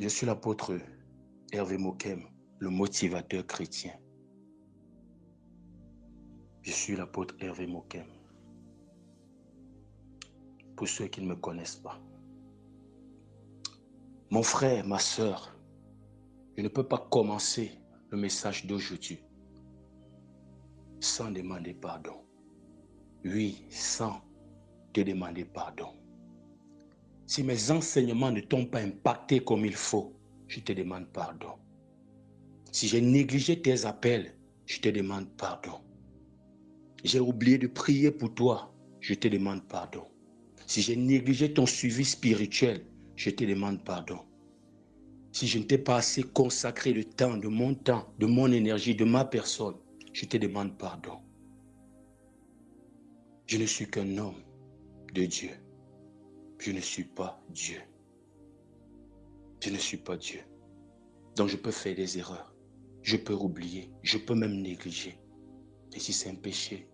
Je suis l'apôtre Hervé Mokem, le motivateur chrétien. Je suis l'apôtre Hervé Mokem. Pour ceux qui ne me connaissent pas. Mon frère, ma sœur, je ne peux pas commencer le message d'aujourd'hui sans demander pardon. Oui, sans te demander pardon. Si mes enseignements ne t'ont pas impacté comme il faut, je te demande pardon. Si j'ai négligé tes appels, je te demande pardon. J'ai oublié de prier pour toi, je te demande pardon. Si j'ai négligé ton suivi spirituel, je te demande pardon. Si je ne t'ai pas assez consacré le temps, de mon énergie, de ma personne, je te demande pardon. Je ne suis qu'un homme de Dieu. Je ne suis pas Dieu. Je ne suis pas Dieu. Donc je peux faire des erreurs. Je peux oublier. Je peux même négliger. Et si c'est un péché,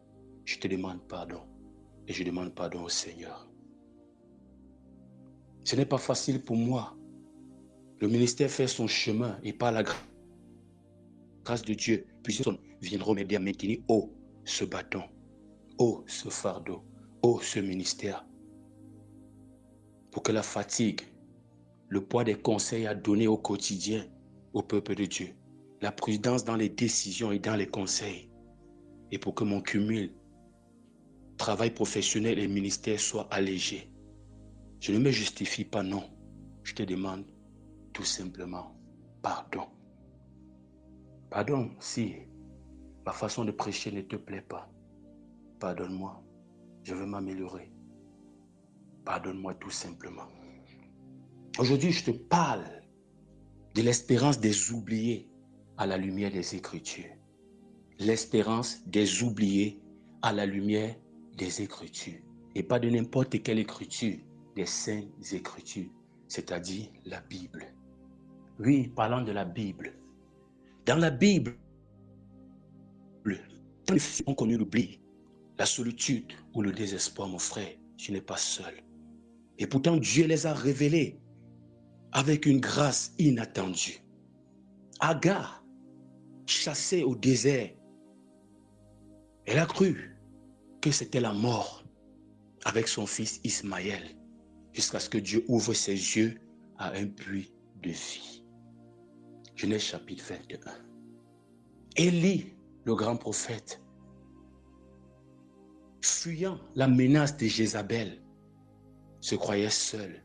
je te demande pardon. Et je demande pardon au Seigneur. Ce n'est pas facile pour moi. Le ministère fait son chemin et par la grâce de Dieu, plusieurs personnes viendront m'aider à maintenir ce bâton, ce fardeau, ce ministère. Pour que la fatigue, le poids des conseils à donner au quotidien au peuple de Dieu, la prudence dans les décisions et dans les conseils, et pour que mon cumul, travail professionnel et ministère soit allégé. Je ne me justifie pas, non. Je te demande tout simplement pardon. Pardon si ma façon de prêcher ne te plaît pas. Pardonne-moi, je veux m'améliorer. Pardonne-moi tout simplement. Aujourd'hui, je te parle de l'espérance des oubliés à la lumière des Écritures. L'espérance des oubliés à la lumière des Écritures. Et pas de n'importe quelle écriture, des saintes Écritures, c'est-à-dire la Bible. Oui, parlant de la Bible. Dans la Bible, tant les filles ont connu l'oubli, la solitude ou le désespoir, mon frère, tu n'es pas seul. Et pourtant, Dieu les a révélés avec une grâce inattendue. Agar, chassée au désert, elle a cru que c'était la mort avec son fils Ismaël, jusqu'à ce que Dieu ouvre ses yeux à un puits de vie. Genèse chapitre 21. Élie, le grand prophète, fuyant la menace de Jézabel, se croyait seul.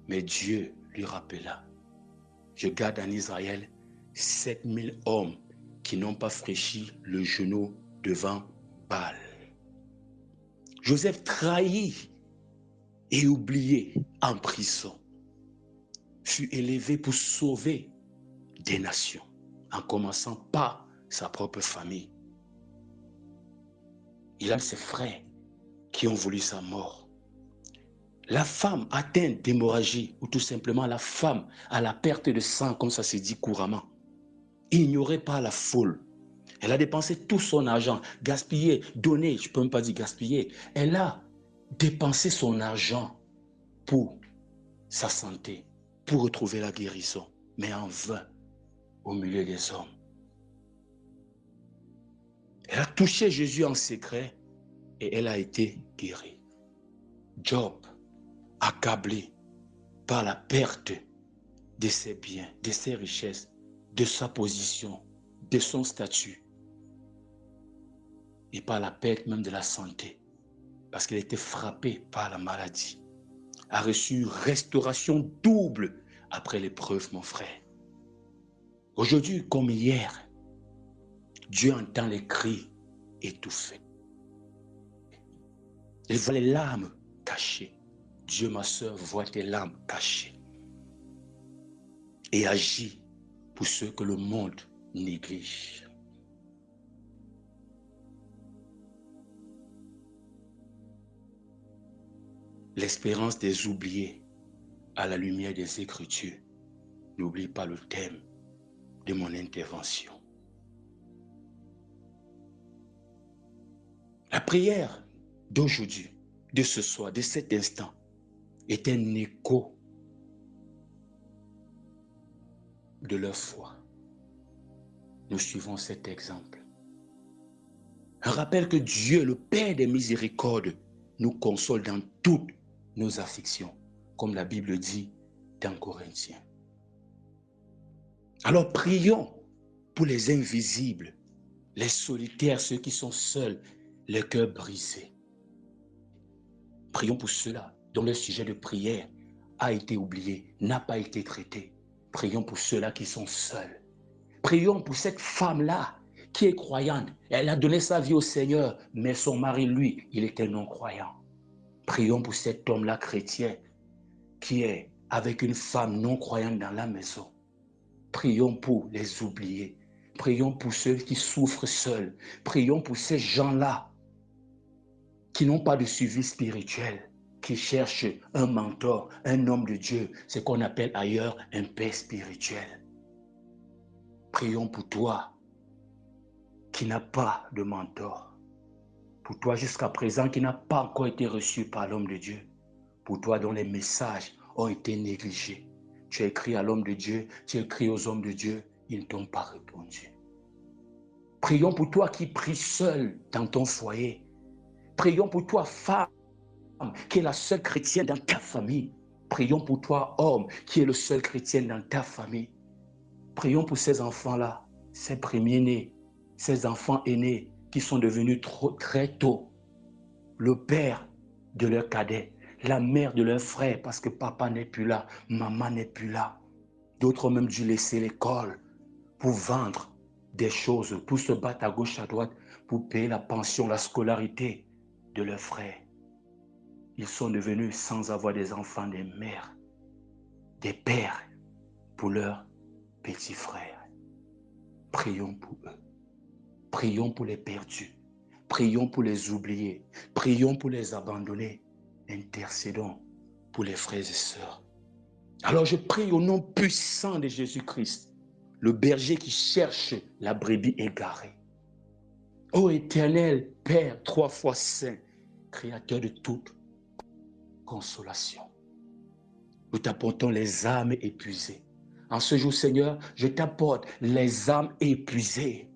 Mais Dieu lui rappela, je garde en Israël 7000 hommes qui n'ont pas fléchi le genou devant Baal. Joseph trahi et oublié en prison fut élevé pour sauver des nations, en commençant par sa propre famille. Il a ses frères qui ont voulu sa mort. La femme atteinte d'hémorragie, ou tout simplement la femme à la perte de sang, comme ça se dit couramment, ignorée par la foule. Elle a dépensé tout son argent, gaspillé, donné, je ne peux même pas dire gaspillé. Elle a dépensé son argent pour sa santé, pour retrouver la guérison, mais en vain, au milieu des hommes. Elle a touché Jésus en secret et elle a été guérie. Job, accablé par la perte de ses biens, de ses richesses, de sa position, de son statut et par la perte même de la santé, parce qu'il a été frappé par la maladie, a reçu restauration double après l'épreuve, mon frère. Aujourd'hui comme hier, Dieu entend les cris étouffés. Il voit les larmes cachées. Dieu, ma soeur, voit tes larmes cachées et agit pour ceux que le monde néglige. L'espérance des oubliés à la lumière des Écritures. N'oublie pas le thème de mon intervention. La prière d'aujourd'hui, de ce soir, de cet instant, est un écho de leur foi. Nous suivons cet exemple. Un rappel que Dieu, le Père des miséricordes, nous console dans toutes nos afflictions, comme la Bible dit dans Corinthiens. Alors prions pour les invisibles, les solitaires, ceux qui sont seuls, les cœurs brisés. Prions pour ceux-là dont le sujet de prière a été oublié, n'a pas été traité. Prions pour ceux-là qui sont seuls. Prions pour cette femme-là qui est croyante. Elle a donné sa vie au Seigneur, mais son mari, lui, il était non-croyant. Prions pour cet homme-là chrétien qui est avec une femme non-croyante dans la maison. Prions pour les oubliés. Prions pour ceux qui souffrent seuls. Prions pour ces gens-là qui n'ont pas de suivi spirituel, qui cherchent un mentor, un homme de Dieu, ce qu'on appelle ailleurs un père spirituel. Prions pour toi qui n'as pas de mentor. Pour toi jusqu'à présent qui n'a pas encore été reçu par l'homme de Dieu. Pour toi dont les messages ont été négligés. Tu as écrit à l'homme de Dieu, tu as écrit aux hommes de Dieu, ils ne t'ont pas répondu. Prions pour toi qui pries seul dans ton foyer. Prions pour toi, femme, qui est la seule chrétienne dans ta famille. Prions pour toi, homme, qui est le seul chrétien dans ta famille. Prions pour ces enfants-là, ces premiers-nés, ces enfants aînés qui sont devenus très tôt le père de leur cadet, la mère de leur frère, parce que papa n'est plus là, maman n'est plus là. D'autres ont même dû laisser l'école pour vendre des choses, pour se battre à gauche, à droite, pour payer la pension, la scolarité de leurs frères. Ils sont devenus, sans avoir des enfants, des mères, des pères pour leurs petits frères. Prions pour eux. Prions pour les perdus. Prions pour les oubliés. Prions pour les abandonnés. Intercédons pour les frères et sœurs. Alors je prie au nom puissant de Jésus-Christ, le berger qui cherche la brebis égarée. Ô Éternel, Père 3 fois saint, Créateur de toute consolation, nous t'apportons les âmes épuisées. En ce jour, Seigneur, je t'apporte les âmes épuisées.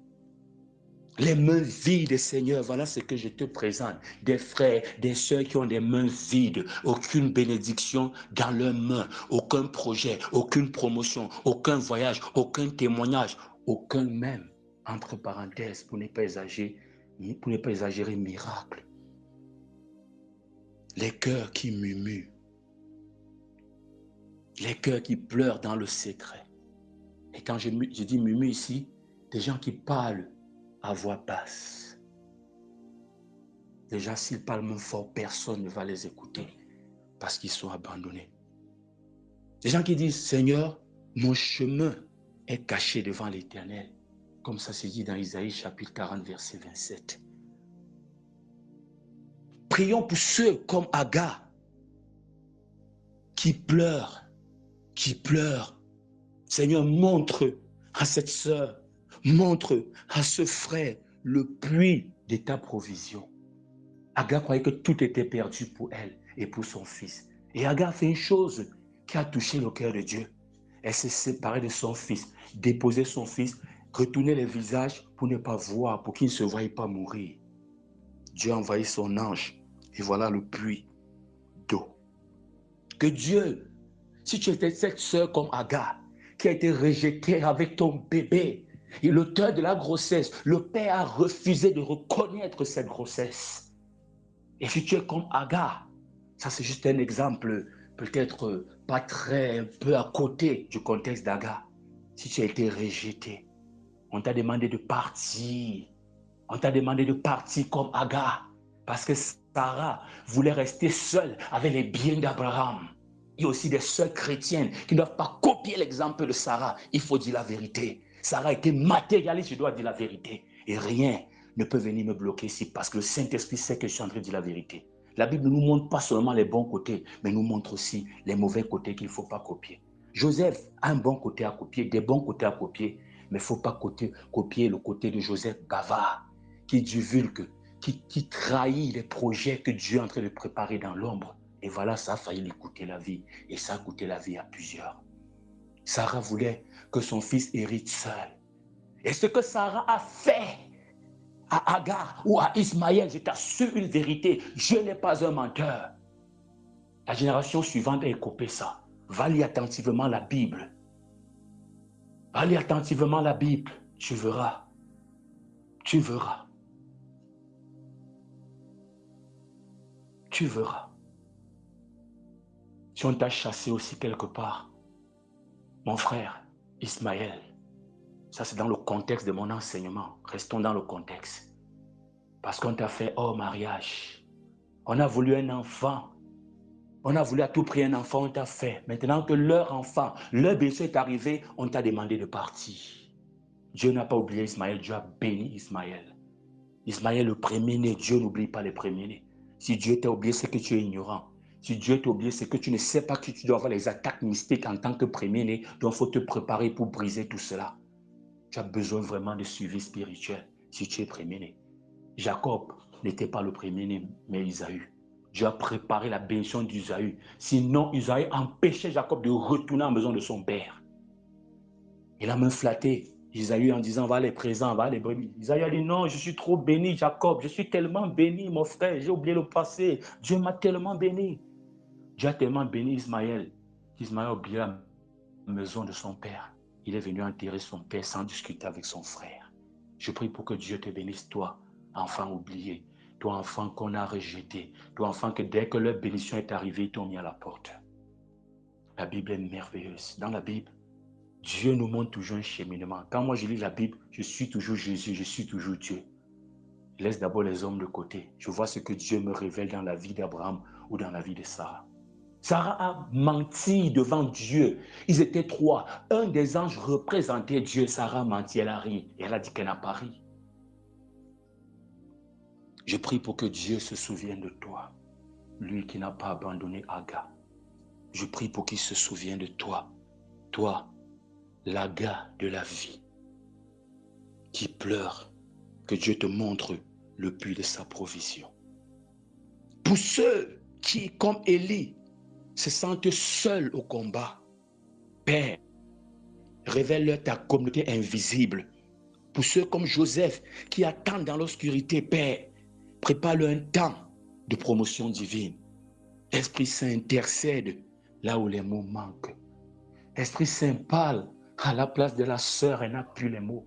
Les mains vides, Seigneur, voilà ce que je te présente. Des frères, des sœurs qui ont des mains vides, aucune bénédiction dans leurs mains, aucun projet, aucune promotion, aucun voyage, aucun témoignage, aucun même, entre parenthèses, pour ne pas exagérer, miracle. Les cœurs qui murmurent, les cœurs qui pleurent dans le secret. Et quand je dis murmure ici, des gens qui parlent à voix basse. Déjà, s'ils parlent même fort, personne ne va les écouter parce qu'ils sont abandonnés. Des gens qui disent, Seigneur, mon chemin est caché devant l'Éternel. Comme ça se dit dans Isaïe chapitre 40, verset 27. Prions pour ceux comme Agar qui pleurent. Seigneur, montre à cette sœur, montre à ce frère le puits de ta provision. Agar croyait que tout était perdu pour elle et pour son fils. Et Agar fait une chose qui a touché le cœur de Dieu. Elle s'est séparée de son fils, déposé son fils, retourné le visage pour ne pas voir, pour qu'il ne se voie pas mourir. Dieu a envoyé son ange et voilà le puits d'eau. Que Dieu, si tu étais cette sœur comme Agar, qui a été rejetée avec ton bébé, et l'auteur de la grossesse, le père a refusé de reconnaître cette grossesse. Et si tu es comme Agar, ça c'est juste un exemple, peut-être pas très, un peu à côté du contexte d'Agar. Si tu as été rejeté, on t'a demandé de partir. On t'a demandé de partir comme Agar, parce que Sarah voulait rester seule avec les biens d'Abraham. Il y a aussi des sœurs chrétiennes qui ne doivent pas copier l'exemple de Sarah. Il faut dire la vérité. Sarah était matérialiste, je dois dire la vérité. Et rien ne peut venir me bloquer ici parce que le Saint-Esprit sait que je suis en train de dire la vérité. La Bible ne nous montre pas seulement les bons côtés, mais nous montre aussi les mauvais côtés qu'il ne faut pas copier. Joseph a un bon côté à copier, des bons côtés à copier, mais il ne faut pas copier le côté de Joseph bavard, qui divulgue, qui trahit les projets que Dieu est en train de préparer dans l'ombre. Et voilà, ça a failli lui coûter la vie. Et ça a coûté la vie à plusieurs. Sarah voulait que son fils hérite seul. Et ce que Sarah a fait à Agar ou à Ismaël, je t'assure une vérité, je n'ai pas un menteur. La génération suivante a écopé ça. Va lire attentivement la Bible. Va lire attentivement la Bible. Tu verras. Tu verras. Tu verras. Si on t'a chassé aussi quelque part, mon frère, Ismaël, ça c'est dans le contexte de mon enseignement. Restons dans le contexte. Parce qu'on t'a fait hors mariage. On a voulu un enfant. On a voulu à tout prix un enfant, on t'a fait. Maintenant que leur enfant, leur blessure est arrivé, on t'a demandé de partir. Dieu n'a pas oublié Ismaël, Dieu a béni Ismaël. Ismaël, le premier-né, Dieu n'oublie pas les premiers-nés. Si Dieu t'a oublié, c'est que tu es ignorant. Si Dieu t'a oublié, c'est que tu ne sais pas que tu dois avoir les attaques mystiques en tant que premier-né. Donc, il faut te préparer pour briser tout cela. Tu as besoin vraiment de suivi spirituel si tu es premier-né. Jacob n'était pas le premier-né, mais Isaü. Dieu a préparé la bénédiction d'Isaü. Sinon, Isaü empêchait Jacob de retourner en maison de son père. Il a même flatté Isaü en disant, va les présents, va les brebis. Isaü a dit, non, je suis trop béni, Jacob. Je suis tellement béni, mon frère. J'ai oublié le passé. Dieu m'a tellement béni. Dieu a tellement béni Ismaël. Ismaël a oublié la maison de son père. Il est venu enterrer son père sans discuter avec son frère. Je prie pour que Dieu te bénisse, toi, enfant oublié, toi, enfant qu'on a rejeté, toi, enfant que dès que leur bénédiction est arrivée, ils t'ont mis à la porte. La Bible est merveilleuse. Dans la Bible, Dieu nous montre toujours un cheminement. Quand moi je lis la Bible, je suis toujours Jésus, je suis toujours Dieu. Je laisse d'abord les hommes de côté. Je vois ce que Dieu me révèle dans la vie d'Abraham ou dans la vie de Sarah. Sarah a menti devant Dieu. Ils étaient trois. Un des anges représentait Dieu. Sarah a menti, elle a ri. Et elle a dit qu'elle n'a pas ri. Je prie pour que Dieu se souvienne de toi. Lui qui n'a pas abandonné Agar. Je prie pour qu'il se souvienne de toi. Toi, l'Agar de la vie. Qui pleure. Que Dieu te montre le puits de sa provision. Pour ceux qui, comme Élie, se sentent seuls au combat, Père, révèle-leur ta communauté invisible. Pour ceux comme Joseph qui attendent dans l'obscurité, Père, prépare-leur un temps de promotion divine. Esprit Saint intercède là où les mots manquent. Esprit Saint parle à la place de la sœur, elle n'a plus les mots.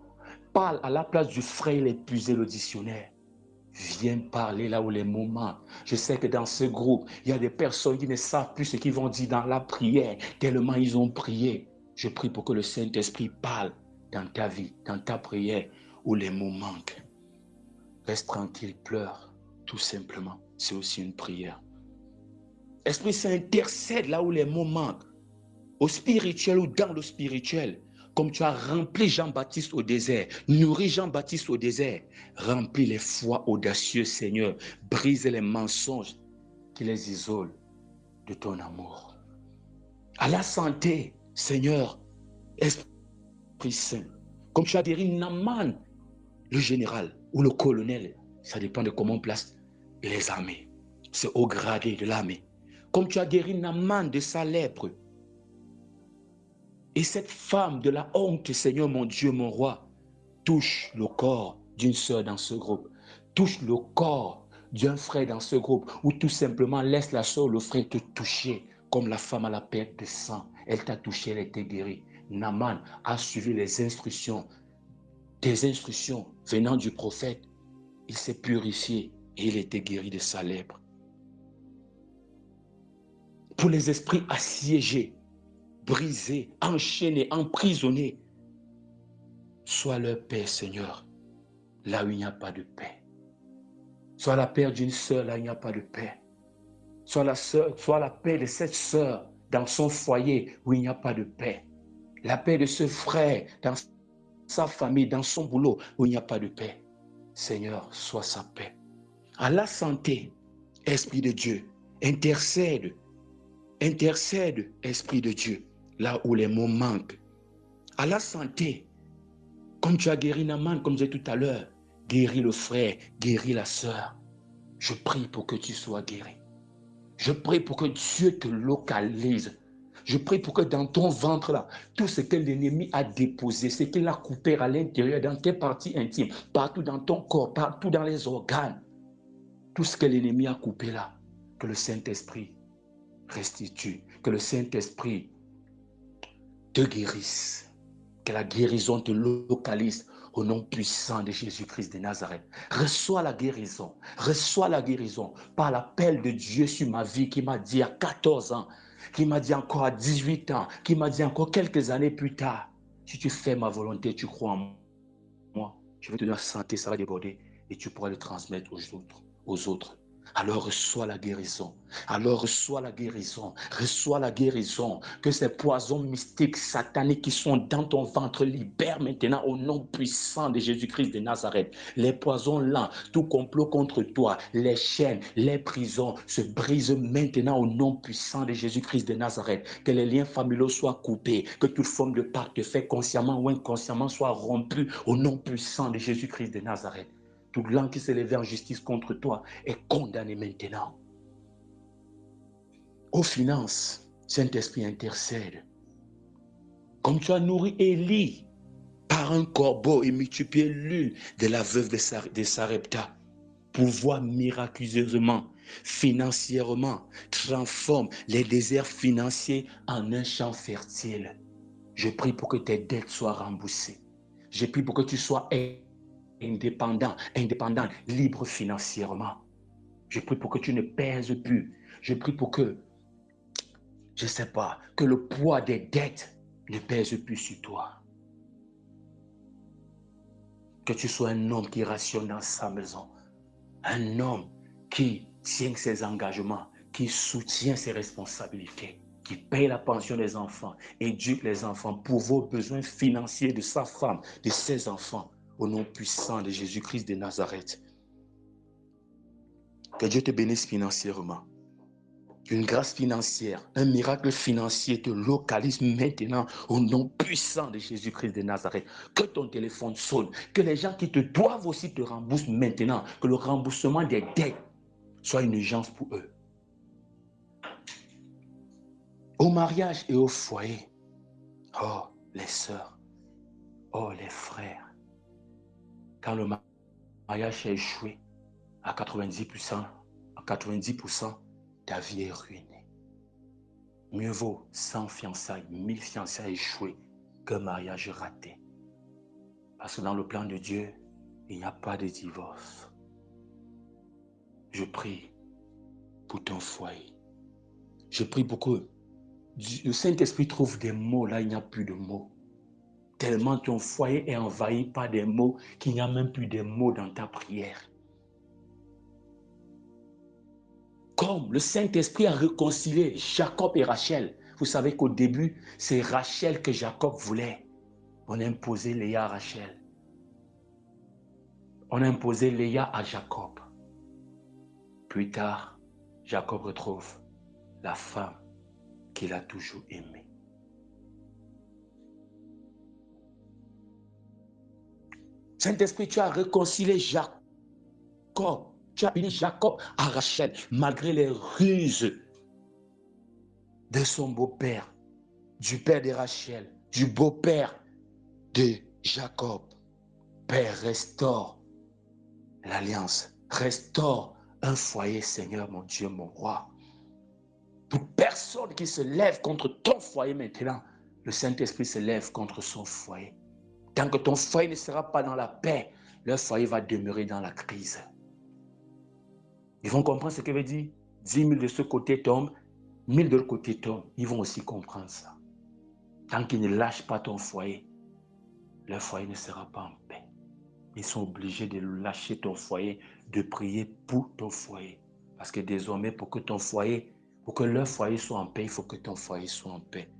Parle à la place du frère, il a épuisé le dictionnaire. Viens parler là où les mots manquent. Je sais que dans ce groupe, il y a des personnes qui ne savent plus ce qu'ils vont dire dans la prière, tellement ils ont prié. Je prie pour que le Saint-Esprit parle dans ta vie, dans ta prière, où les mots manquent. Reste tranquille, pleure, tout simplement. C'est aussi une prière. Esprit Saint intercède là où les mots manquent, au spirituel ou dans le spirituel. Comme tu as rempli Jean-Baptiste au désert, nourri Jean-Baptiste au désert, remplis les foi audacieux, Seigneur, brise les mensonges qui les isolent de ton amour. À la santé, Seigneur, Esprit Saint, comme tu as guéri Naaman, le général ou le colonel, ça dépend de comment on place les armées, c'est au gradé de l'armée. Comme tu as guéri Naaman de sa lèpre, et cette femme de la honte, Seigneur mon Dieu, mon roi, touche le corps d'une sœur dans ce groupe, touche le corps d'un frère dans ce groupe, ou tout simplement laisse la sœur ou le frère te toucher, comme la femme à la perte de sang. Elle t'a touché, elle a été guérie. Naaman a suivi les instructions, des instructions venant du prophète. Il s'est purifié et il était guéri de sa lèpre. Pour les esprits assiégés, brisés, enchaînés, emprisonnés, sois leur paix, Seigneur, là où il n'y a pas de paix. Sois la paix d'une sœur, là où il n'y a pas de paix. Sois la paix de cette sœur dans son foyer où il n'y a pas de paix. La paix de ce frère dans sa famille, dans son boulot où il n'y a pas de paix. Seigneur, sois sa paix. À la santé, Esprit de Dieu, intercède, Esprit de Dieu, là où les mots manquent. À la santé, comme tu as guéri Naaman, comme je disais tout à l'heure, guéris le frère, guéris la sœur. Je prie pour que tu sois guéri. Je prie pour que Dieu te localise. Je prie pour que dans ton ventre, là, tout ce que l'ennemi a déposé, ce qu'il a coupé à l'intérieur, dans tes parties intimes, partout dans ton corps, partout dans les organes, tout ce que l'ennemi a coupé là, que le Saint-Esprit restitue, que le Saint-Esprit te guérisse, que la guérison te localise au nom puissant de Jésus-Christ de Nazareth. Reçois la guérison par l'appel de Dieu sur ma vie qui m'a dit à 14 ans, qui m'a dit encore à 18 ans, qui m'a dit encore quelques années plus tard, si tu fais ma volonté, tu crois en moi, je vais te donner la santé, ça va déborder et tu pourras le transmettre aux autres. Alors reçois la guérison. Alors reçois la guérison. Reçois la guérison. Que ces poisons mystiques, sataniques qui sont dans ton ventre libèrent maintenant au nom puissant de Jésus-Christ de Nazareth. Les poisons là, tout complot contre toi, les chaînes, les prisons se brisent maintenant au nom puissant de Jésus-Christ de Nazareth. Que les liens familiaux soient coupés. Que toute forme de pacte fait consciemment ou inconsciemment soit rompue au nom puissant de Jésus-Christ de Nazareth. Toute langue qui s'est levée en justice contre toi est condamnée maintenant. Aux finances, Saint-Esprit intercède. Comme tu as nourri Élie par un corbeau et multiplié l'huile de la veuve de Sarepta, pouvoir miraculeusement, financièrement, transforme les déserts financiers en un champ fertile. Je prie pour que tes dettes soient remboursées. Je prie pour que tu sois indépendant, libre financièrement. Je prie pour que tu ne pèses plus. Je prie pour que, je ne sais pas, que le poids des dettes ne pèse plus sur toi. Que tu sois un homme qui rationne dans sa maison. Un homme qui tient ses engagements, qui soutient ses responsabilités, qui paye la pension des enfants, éduque les enfants pour vos besoins financiers de sa femme, de ses enfants, au nom puissant de Jésus-Christ de Nazareth. Que Dieu te bénisse financièrement. Une grâce financière, un miracle financier te localise maintenant au nom puissant de Jésus-Christ de Nazareth. Que ton téléphone sonne, que les gens qui te doivent aussi te remboursent maintenant, que le remboursement des dettes soit une urgence pour eux. Au mariage et au foyer, oh les sœurs, oh les frères, quand le mariage a échoué à 90%, ta vie est ruinée. Mieux vaut 100 fiançailles, 1000 fiançailles échouées qu'un mariage raté. Parce que dans le plan de Dieu, il n'y a pas de divorce. Je prie pour ton foyer. Je prie pour que le Saint-Esprit trouve des mots là, il n'y a plus de mots. Tellement ton foyer est envahi par des mots qu'il n'y a même plus de mots dans ta prière. Comme le Saint-Esprit a réconcilié Jacob et Rachel. Vous savez qu'au début, c'est Rachel que Jacob voulait. On a imposé Léa à Rachel. On a imposé Léa à Jacob. Plus tard, Jacob retrouve la femme qu'il a toujours aimée. Saint-Esprit, tu as réconcilié Jacob. Tu as béni Jacob à Rachel, malgré les ruses de son beau-père, du père de Rachel, du beau-père de Jacob. Père, restaure l'alliance, restaure un foyer, Seigneur, mon Dieu, mon roi. Toute personne qui se lève contre ton foyer maintenant, le Saint-Esprit se lève contre son foyer. Tant que ton foyer ne sera pas dans la paix, leur foyer va demeurer dans la crise. Ils vont comprendre ce que veut dire 10 000 de ce côté tombent, 1000 de l'autre côté tombent. Ils vont aussi comprendre ça. Tant qu'ils ne lâchent pas ton foyer, leur foyer ne sera pas en paix. Ils sont obligés de lâcher ton foyer, de prier pour ton foyer. Parce que désormais, pour que leur foyer soit en paix, il faut que ton foyer soit en paix.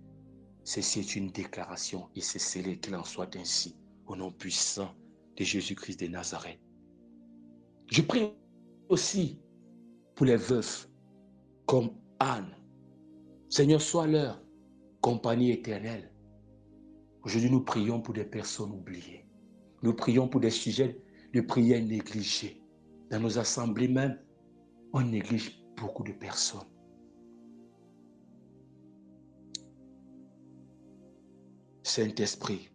Ceci est une déclaration et c'est scellé qu'il en soit ainsi, au nom puissant de Jésus-Christ de Nazareth. Je prie aussi pour les veufs, comme Anne. Seigneur, sois leur compagnie éternelle. Aujourd'hui, nous prions pour des personnes oubliées. Nous prions pour des sujets de prière négligés. Dans nos assemblées même, on néglige beaucoup de personnes. Saint-Esprit,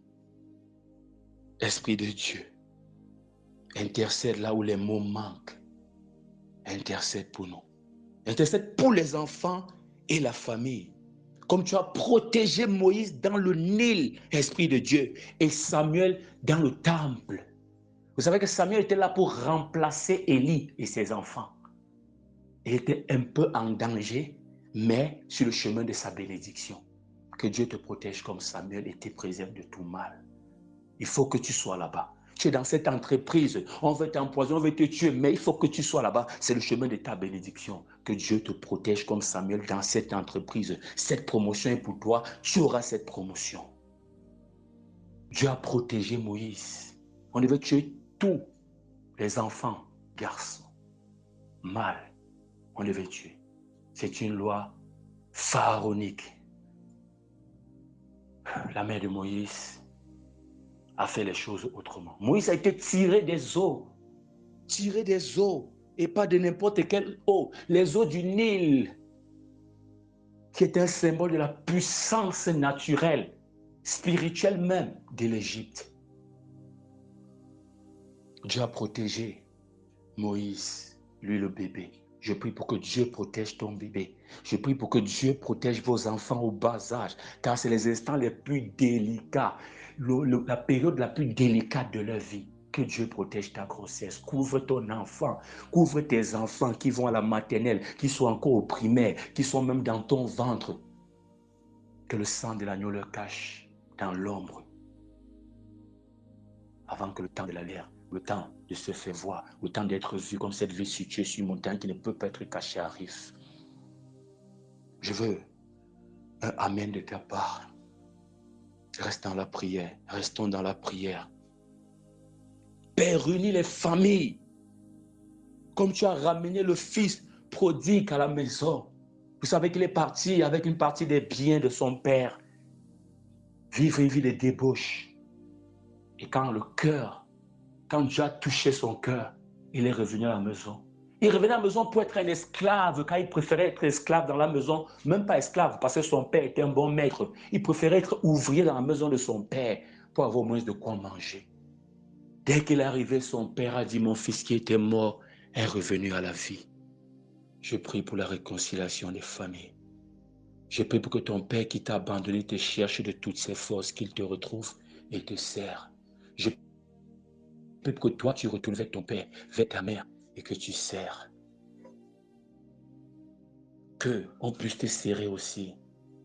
Esprit de Dieu, intercède là où les mots manquent. Intercède pour nous. Intercède pour les enfants et la famille. Comme tu as protégé Moïse dans le Nil, Esprit de Dieu, et Samuel dans le temple. Vous savez que Samuel était là pour remplacer Élie et ses enfants. Il était un peu en danger, mais sur le chemin de sa bénédiction. Que Dieu te protège comme Samuel et te préserve de tout mal. Il faut que tu sois là-bas. Tu es dans cette entreprise, on veut t'empoisonner, on veut te tuer, mais il faut que tu sois là-bas. C'est le chemin de ta bénédiction. Que Dieu te protège comme Samuel dans cette entreprise. Cette promotion est pour toi, tu auras cette promotion. Dieu a protégé Moïse. On devait tuer tous les enfants, garçons, mâles. On devait tuer. C'est une loi pharaonique. La mère de Moïse a fait les choses autrement. Moïse a été tiré des eaux. Tiré des eaux. Et pas de n'importe quelle eau. Les eaux du Nil. Qui est un symbole de la puissance naturelle, spirituelle même, de l'Égypte. Dieu a protégé Moïse, lui le bébé. Je prie pour que Dieu protège ton bébé. Je prie pour que Dieu protège vos enfants au bas âge, car c'est les instants les plus délicats, la période la plus délicate de leur vie. Que Dieu protège ta grossesse. Couvre ton enfant. Couvre tes enfants qui vont à la maternelle, qui sont encore au primaire, qui sont même dans ton ventre. Que le sang de l'agneau leur cache dans l'ombre. Avant que le temps de la lumière, le temps de se faire voir, le temps d'être vu comme cette vie située sur une montagne qui ne peut pas être cachée arrive. Je veux un amen de ta part. Reste dans la prière. Restons dans la prière. Père, réunis les familles. Comme tu as ramené le fils prodigue à la maison. Vous savez qu'il est parti avec une partie des biens de son père. Vivre une vie de débauche. Et quand Dieu a touché son cœur, il est revenu à la maison. Il revenait à la maison pour être un esclave, car il préférait être esclave dans la maison, même pas esclave, parce que son père était un bon maître. Il préférait être ouvrier dans la maison de son père pour avoir moins de quoi manger. Dès qu'il est arrivé, son père a dit, mon fils qui était mort est revenu à la vie. Je prie pour la réconciliation des familles. Je prie pour que ton père qui t'a abandonné te cherche de toutes ses forces, qu'il te retrouve et te serre. Je prie pour que toi, tu retournes vers ton père, vers ta mère, et que tu serres. Qu'on puisse te serrer aussi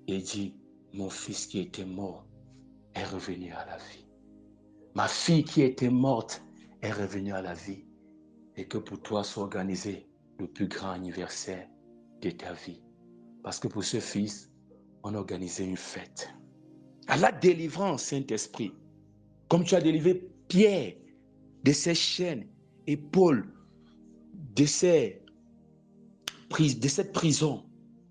et dire, mon fils qui était mort est revenu à la vie. Ma fille qui était morte est revenue à la vie. Et que pour toi soit organisé le plus grand anniversaire de ta vie. Parce que pour ce fils, on a organisé une fête. À la délivrance, Saint-Esprit, comme tu as délivré Pierre de ses chaînes et Paul de cette prison,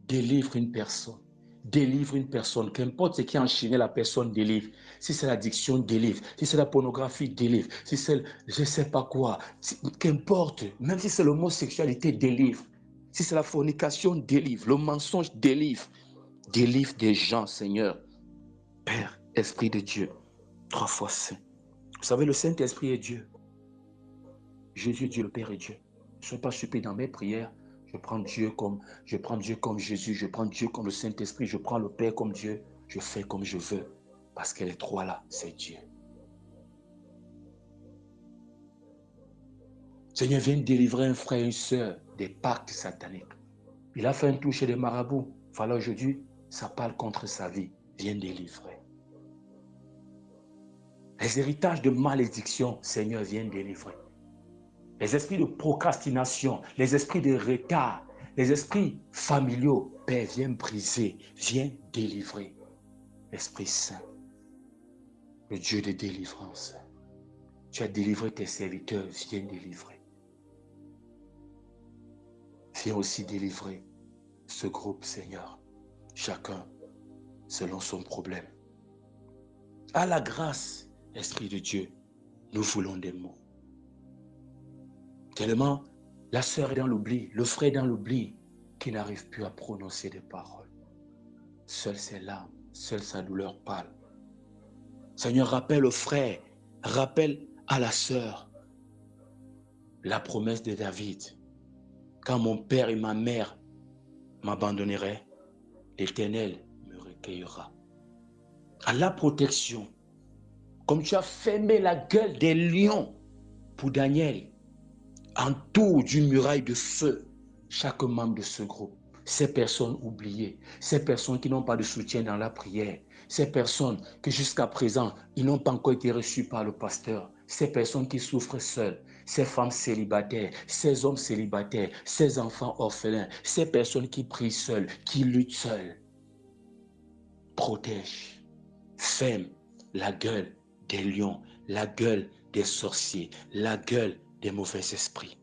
délivre une personne. Délivre une personne. Qu'importe ce qui a enchaîné la personne, délivre. Si c'est l'addiction, délivre. Si c'est la pornographie, délivre. Si c'est je ne sais pas quoi, qu'importe, même si c'est l'homosexualité, délivre. Si c'est la fornication, délivre. Le mensonge, délivre. Délivre des gens, Seigneur. Père, Esprit de Dieu, 3 fois saint. Vous savez, le Saint-Esprit est Dieu. Jésus, Dieu, le Père est Dieu. Je ne sois pas stupide dans mes prières. Je prends Dieu comme Jésus, je prends Dieu comme le Saint-Esprit, je prends le Père comme Dieu, je fais comme je veux. Parce que les trois là, c'est Dieu. Seigneur, viens délivrer un frère et une sœur des pactes sataniques. Il a fait un toucher des marabouts. Voilà, aujourd'hui, ça parle contre sa vie. Viens délivrer. Les héritages de malédiction, Seigneur, viens délivrer. Les esprits de procrastination, les esprits de retard, les esprits familiaux, Père, viens briser, viens délivrer. Esprit Saint, le Dieu de délivrance, tu as délivré tes serviteurs, viens délivrer. Viens aussi délivrer ce groupe, Seigneur, chacun selon son problème. À la grâce, Esprit de Dieu, nous voulons des mots. Tellement la sœur est dans l'oubli, le frère est dans l'oubli, qui n'arrive plus à prononcer des paroles. Seule ses larmes, seule sa douleur parle. Seigneur, rappelle au frère, rappelle à la sœur la promesse de David. Quand mon père et ma mère m'abandonneraient, l'Éternel me recueillera. À la protection, comme tu as fermé la gueule des lions pour Daniel, entoure d'une muraille de feu chaque membre de ce groupe. Ces personnes oubliées, ces personnes qui n'ont pas de soutien dans la prière, ces personnes que jusqu'à présent, ils n'ont pas encore été reçues par le pasteur, ces personnes qui souffrent seules, ces femmes célibataires, ces hommes célibataires, ces enfants orphelins, ces personnes qui prient seules, qui luttent seules. Protège, ferme la gueule des lions, la gueule des sorciers, la gueule des mauvais esprits.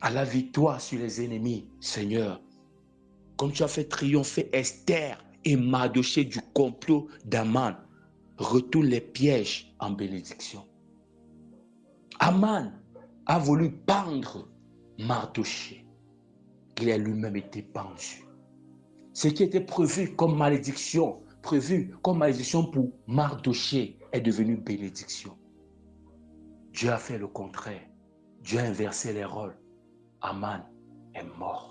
À la victoire sur les ennemis, Seigneur, comme tu as fait triompher Esther et Mardochée du complot d'Aman, retourne les pièges en bénédiction. Aman a voulu pendre Mardochée. Il a lui-même été pendu. Ce qui était prévu comme malédiction pour Mardochée est devenu bénédiction. Dieu a fait le contraire. Dieu a inversé les rôles. Aman est mort.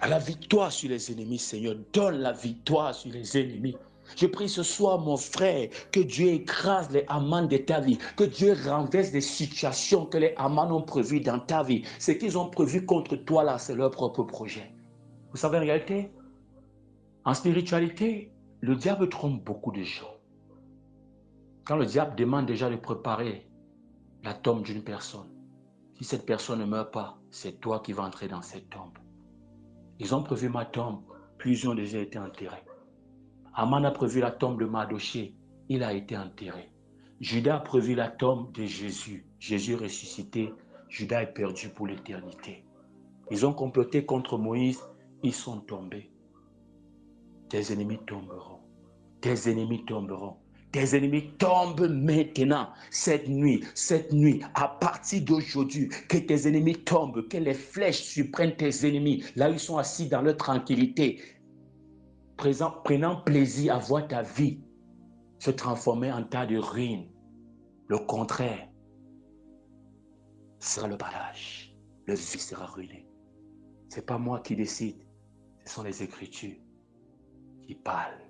À la victoire sur les ennemis, Seigneur, donne la victoire sur les ennemis. Je prie ce soir, mon frère, que Dieu écrase les Aman de ta vie, que Dieu renverse les situations que les Aman ont prévues dans ta vie. Ce qu'ils ont prévu contre toi, là, c'est leur propre projet. Vous savez, en réalité, en spiritualité, le diable trompe beaucoup de gens. Quand le diable demande déjà de préparer la tombe d'une personne, si cette personne ne meurt pas, c'est toi qui vas entrer dans cette tombe. Ils ont prévu ma tombe, plusieurs ont déjà été enterrés. Aman a prévu la tombe de Mardochée, il a été enterré. Judas a prévu la tombe de Jésus. Jésus ressuscité, Judas est perdu pour l'éternité. Ils ont comploté contre Moïse, ils sont tombés. Tes ennemis tomberont. Tes ennemis tomberont. Tes ennemis tombent maintenant, cette nuit, à partir d'aujourd'hui, que tes ennemis tombent, que les flèches surprennent tes ennemis, là où ils sont assis dans leur tranquillité, prenant plaisir à voir ta vie se transformer en tas de ruines. Le contraire sera le partage. Le vie sera ruiné. Ce n'est pas moi qui décide, ce sont les Écritures qui parlent.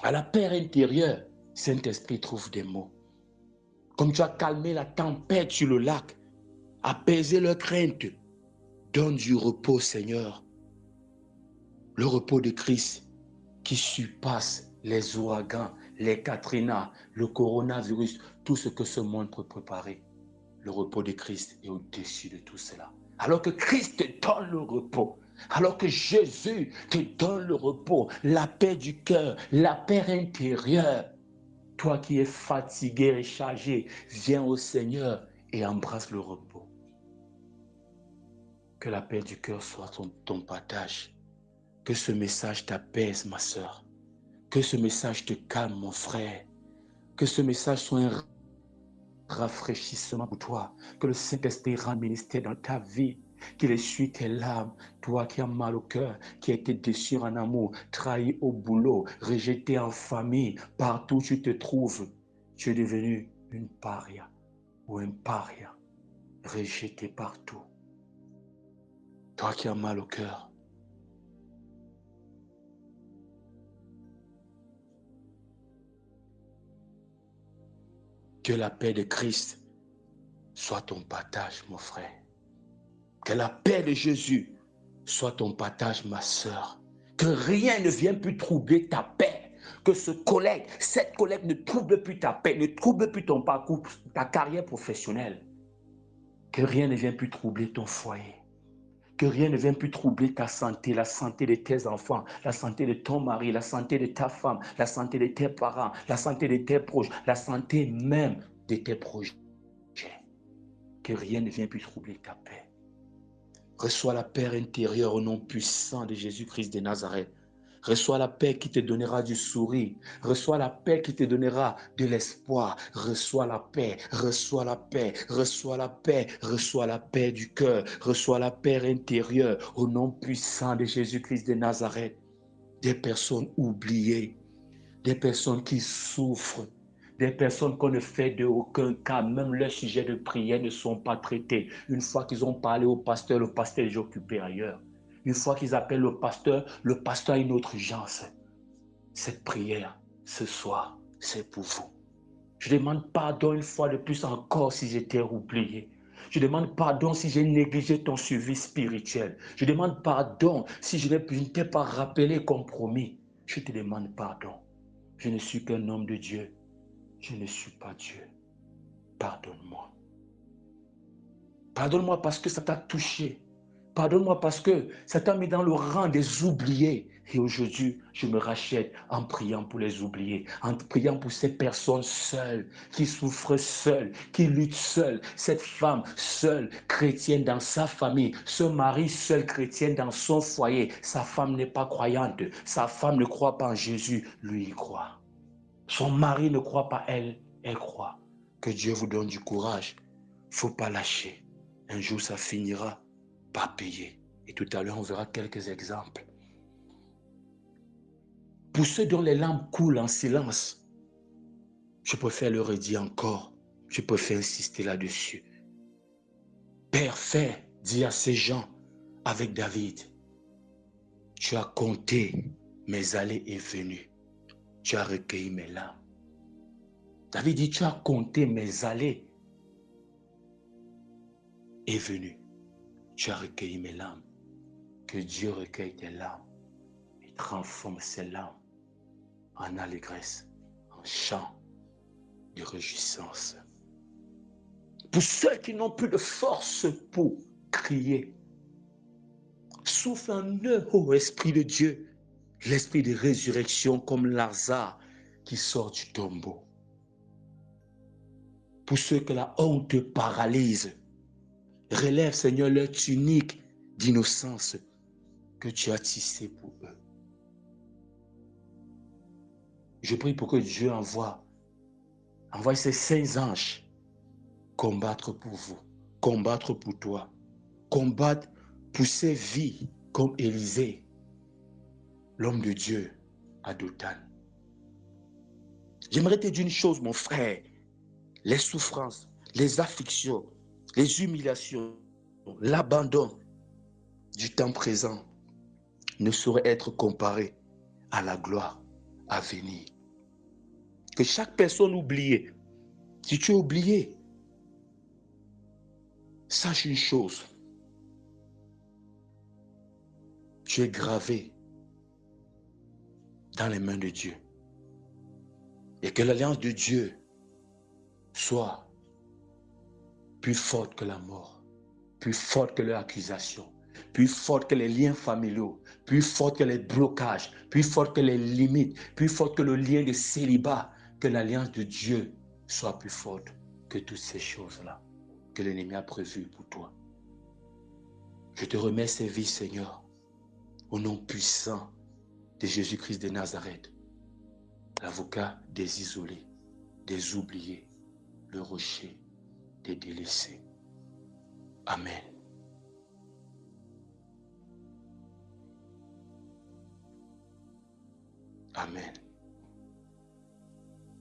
À la paix intérieure, Saint-Esprit trouve des mots. Comme tu as calmé la tempête sur le lac, apaisé leur crainte, donne du repos, Seigneur. Le repos de Christ qui surpasse les ouragans, les Katrina, le coronavirus, tout ce que ce monde peut préparer. Le repos de Christ est au-dessus de tout cela. Alors que Christ te donne le repos, alors que Jésus te donne le repos, la paix du cœur, la paix intérieure, toi qui es fatigué et chargé, viens au Seigneur et embrasse le repos. Que la paix du cœur soit ton partage. Que ce message t'apaise, ma sœur. Que ce message te calme, mon frère. Que ce message soit un rafraîchissement pour toi. Que le Saint-Esprit rende ministère dans ta vie. Qu'il essuie tes larmes. Toi qui as mal au cœur, qui as été déçu en amour, trahi au boulot, rejeté en famille, partout où tu te trouves, tu es devenu une paria ou un paria, rejeté partout. Toi qui as mal au cœur, que la paix de Christ soit ton partage, mon frère. Que la paix de Jésus soit ton partage, ma sœur. Que rien ne vienne plus troubler ta paix. Que cette collègue ne trouble plus ta paix, ne trouble plus ton parcours, ta carrière professionnelle. Que rien ne vienne plus troubler ton foyer. Que rien ne vienne plus troubler ta santé, la santé de tes enfants, la santé de ton mari, la santé de ta femme, la santé de tes parents, la santé de tes proches, la santé même de tes projets. Que rien ne vienne plus troubler ta paix. Reçois la paix intérieure au nom puissant de Jésus-Christ de Nazareth. Reçois la paix qui te donnera du sourire. Reçois la paix qui te donnera de l'espoir. Reçois la paix, reçois la paix, reçois la paix, reçois la paix du cœur. Reçois la paix intérieure au nom puissant de Jésus-Christ de Nazareth. Des personnes oubliées, des personnes qui souffrent, des personnes qu'on ne fait de aucun cas, même leurs sujets de prière ne sont pas traités. Une fois qu'ils ont parlé au pasteur, le pasteur est occupé ailleurs. Une fois qu'ils appellent le pasteur a une autre urgence. Cette prière, ce soir, c'est pour vous. Je demande pardon une fois de plus encore si j'étais oublié. Je demande pardon si j'ai négligé ton suivi spirituel. Je demande pardon si je ne t'ai pas rappelé comme promis. Je te demande pardon. Je ne suis qu'un homme de Dieu. Je ne suis pas Dieu. Pardonne-moi. Pardonne-moi parce que ça t'a touché. Pardonne-moi parce que ça t'a mis dans le rang des oubliés. Et aujourd'hui, je me rachète en priant pour les oubliés, en priant pour ces personnes seules, qui souffrent seules, qui luttent seules. Cette femme seule, chrétienne dans sa famille, ce mari seul, chrétien dans son foyer. Sa femme n'est pas croyante, sa femme ne croit pas en Jésus, lui il croit. Son mari ne croit pas, elle croit. Que Dieu vous donne du courage. Il ne faut pas lâcher. Un jour, ça finira par payer. Et tout à l'heure, on verra quelques exemples. Pour ceux dont les larmes coulent en silence, je préfère le redire encore. Je préfère insister là-dessus. Père, fais, dis à ces gens avec David, tu as compté mes allées et venues. Tu as recueilli mes larmes. David dit, tu as compté mes allées et venues. Tu as recueilli mes larmes. Que Dieu recueille tes larmes et transforme ces larmes en allégresse, en chant de réjouissance. Pour ceux qui n'ont plus de force pour crier, souffle en eux, ô Esprit de Dieu, l'esprit de résurrection comme Lazare qui sort du tombeau. Pour ceux que la honte paralyse, relève, Seigneur, leur tunique d'innocence que tu as tissée pour eux. Je prie pour que Dieu envoie ces saints anges combattre pour vous, combattre pour toi, combattre pour ces vies comme Élisée, l'homme de Dieu à Dothan. J'aimerais te dire une chose, mon frère, les souffrances, les afflictions, les humiliations, l'abandon du temps présent ne sauraient être comparés à la gloire à venir. Que chaque personne oubliée, si tu es oublié, sache une chose, tu es gravé dans les mains de Dieu. Et que l'alliance de Dieu soit plus forte que la mort, plus forte que l'accusation, plus forte que les liens familiaux, plus forte que les blocages, plus forte que les limites, plus forte que le lien de célibat, que l'alliance de Dieu soit plus forte que toutes ces choses-là que l'ennemi a prévues pour toi. Je te remets ces vies, Seigneur, au nom puissant de Jésus-Christ de Nazareth, l'avocat des isolés, des oubliés, le rocher des délaissés. Amen. Amen.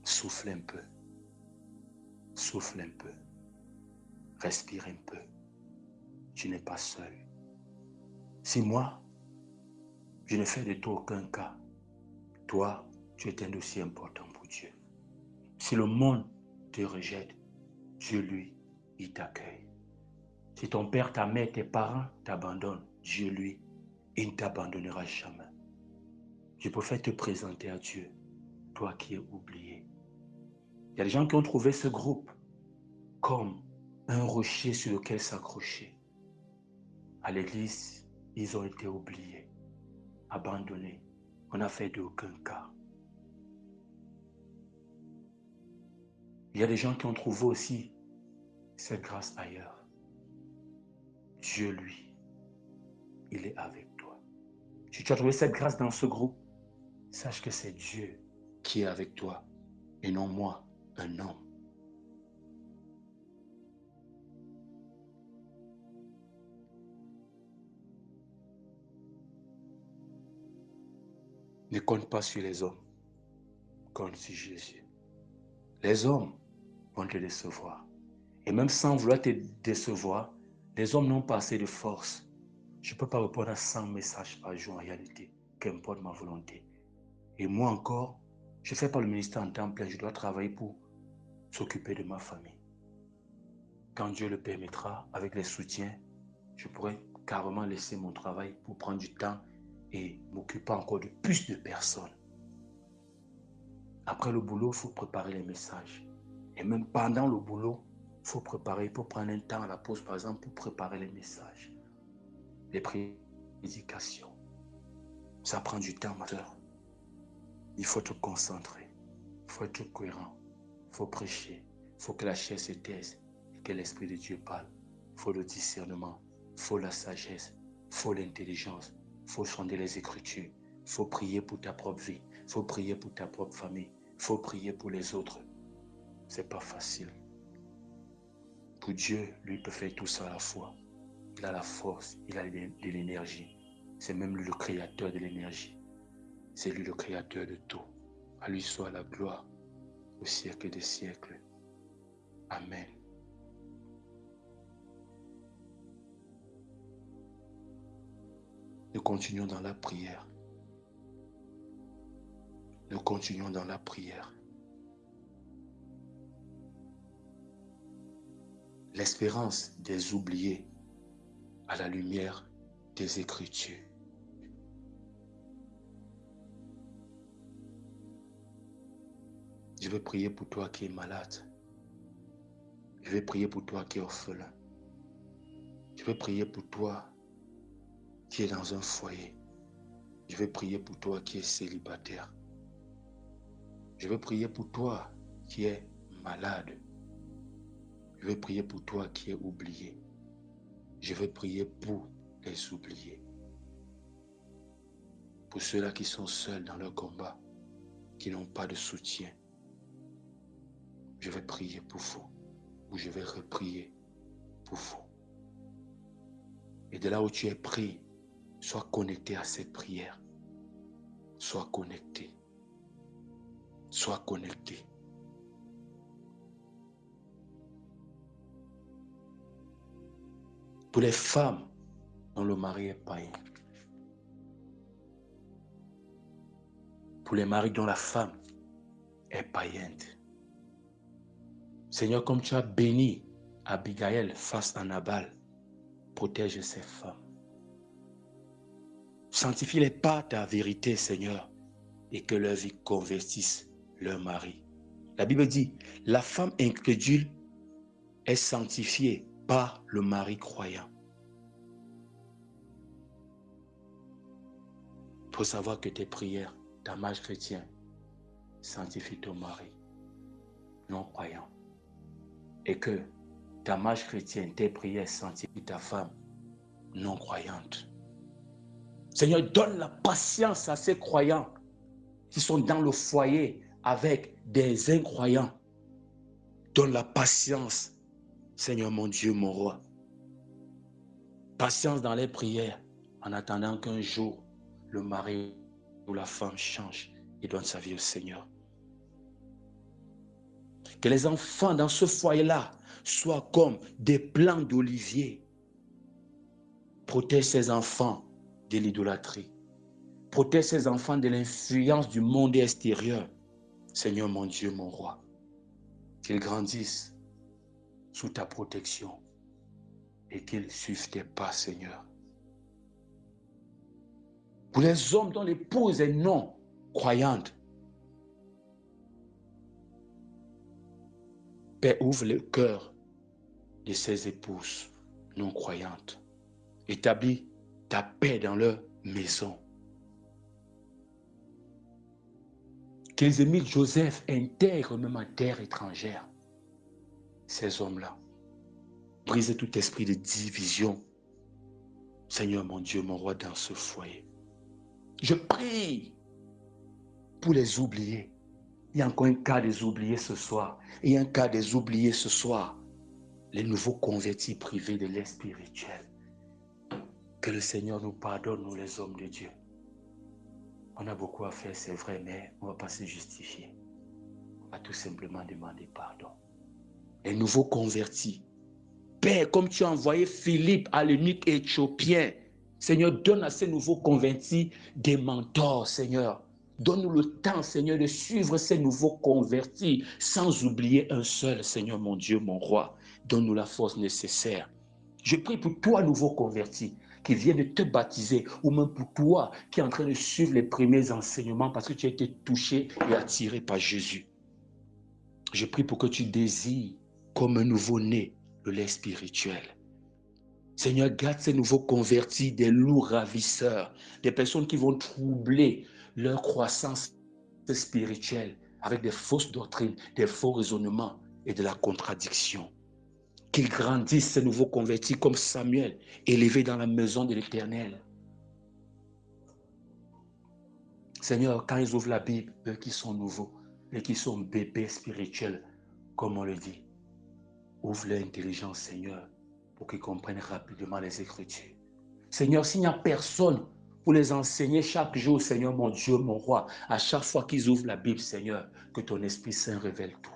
Souffle un peu. Souffle un peu. Respire un peu. Tu n'es pas seul. Si moi, je ne fais de toi aucun cas, toi, tu es un dossier important pour Dieu. Si le monde te rejette, Dieu, lui, il t'accueille. Si ton père, ta mère, tes parents t'abandonnent, Dieu, lui, il ne t'abandonnera jamais. Je préfère te présenter à Dieu, toi qui es oublié. Il y a des gens qui ont trouvé ce groupe comme un rocher sur lequel s'accrocher. À l'église, ils ont été oubliés, abandonnés. On n'a fait d'aucun cas. Il y a des gens qui ont trouvé aussi cette grâce ailleurs. Dieu, lui, il est avec toi. Si tu as trouvé cette grâce dans ce groupe, sache que c'est Dieu qui est avec toi et non moi, un homme. Ne compte pas sur les hommes, compte sur Jésus. Les hommes vont te décevoir. Et même sans vouloir te décevoir, les hommes n'ont pas assez de force. Je ne peux pas répondre à 100 messages par jour en réalité, qu'importe ma volonté. Et moi encore, je ne fais pas le ministère en temps plein, je dois travailler pour s'occuper de ma famille. Quand Dieu le permettra, avec les soutiens, je pourrais carrément laisser mon travail pour prendre du temps et m'occuper encore de plus de personnes. Après le boulot, il faut préparer les messages. Et même pendant le boulot, il faut préparer, il faut prendre un temps à la pause, par exemple, pour préparer les messages, les prédications. Ça prend du temps, ma soeur. Il faut te concentrer, il faut être cohérent, il faut prêcher, il faut que la chair se taise et que l'Esprit de Dieu parle. Il faut le discernement, il faut la sagesse, il faut l'intelligence, il faut sonder les Écritures, il faut prier pour ta propre vie, il faut prier pour ta propre famille, il faut prier pour les autres. C'est pas facile. Pour Dieu, lui peut faire tout ça à la fois. Il a la force, il a de l'énergie. C'est même lui le créateur de l'énergie. C'est lui le créateur de tout. À lui soit la gloire au siècle des siècles. Amen. Nous continuons dans la prière. Nous continuons dans la prière. L'espérance des oubliés à la lumière des Écritures. Je vais prier pour toi qui es malade. Je vais prier pour toi qui es orphelin. Je vais prier pour toi qui est dans un foyer. Je vais prier pour toi qui es célibataire. Je vais prier pour toi qui es malade. Je vais prier pour toi qui es oublié. Je vais prier pour les oubliés. Pour ceux-là qui sont seuls dans leur combat, qui n'ont pas de soutien. Je vais prier pour vous. Ou je vais reprier pour vous. Et de là où tu es pris, sois connecté à cette prière. Sois connecté. Sois connecté. Pour les femmes dont le mari est païen. Pour les maris dont la femme est païenne. Seigneur, comme tu as béni Abigail face à Nabal, protège ces femmes. Sanctifie-les par ta vérité, Seigneur, et que leur vie convertisse leur mari. La Bible dit, la femme incrédule est sanctifiée par le mari croyant. Il faut savoir que tes prières, ta marche chrétienne, sanctifie ton mari non croyant. Et que ta marche chrétienne, tes prières sanctifient ta femme non croyante. Seigneur, donne la patience à ces croyants qui sont dans le foyer avec des incroyants. Donne la patience, Seigneur mon Dieu, mon roi. Patience dans les prières en attendant qu'un jour, le mari ou la femme change et donne sa vie au Seigneur. Que les enfants dans ce foyer-là soient comme des plants d'olivier. Protège ces enfants de l'idolâtrie. Protège ces enfants de l'influence du monde extérieur. Seigneur mon Dieu, mon roi. Qu'ils grandissent sous ta protection et qu'ils suivent tes pas, Seigneur. Pour les hommes dont l'épouse est non croyante, Père, ouvre le cœur de ces épouses non croyantes. Établis ta paix dans leur maison. Qu'ils imitent Joseph, intègrent même en terre étrangère ces hommes-là. Brise tout esprit de division, Seigneur mon Dieu, mon roi, dans ce foyer. Je prie pour les oubliés. Il y a encore un cas des oubliés ce soir. Il y a un cas des oubliés ce soir. Les nouveaux convertis privés de l'aide spirituelle. Que le Seigneur nous pardonne, nous les hommes de Dieu. On a beaucoup à faire, c'est vrai, mais on ne va pas se justifier. On va tout simplement demander pardon. Les nouveaux convertis. Père, comme tu as envoyé Philippe à l'eunuque éthiopien, Seigneur, donne à ces nouveaux convertis des mentors, Seigneur. Donne-nous le temps, Seigneur, de suivre ces nouveaux convertis sans oublier un seul, Seigneur, mon Dieu, mon roi. Donne-nous la force nécessaire. Je prie pour toi, nouveau converti, qui vient de te baptiser, ou même pour toi, qui est en train de suivre les premiers enseignements parce que tu as été touché et attiré par Jésus. Je prie pour que tu désires, comme un nouveau-né, le lait spirituel. Seigneur, garde ces nouveaux convertis des loups ravisseurs, des personnes qui vont troubler leur croissance spirituelle avec des fausses doctrines, des faux raisonnements et de la contradiction. Qu'ils grandissent, ces nouveaux convertis, comme Samuel, élevés dans la maison de l'Éternel. Seigneur, quand ils ouvrent la Bible, eux qui sont nouveaux, et qui sont bébés spirituels, comme on le dit, ouvre leur intelligence, Seigneur, pour qu'ils comprennent rapidement les Écritures. Seigneur, s'il n'y a personne pour les enseigner chaque jour, Seigneur, mon Dieu, mon roi, à chaque fois qu'ils ouvrent la Bible, Seigneur, que ton Esprit Saint révèle tout.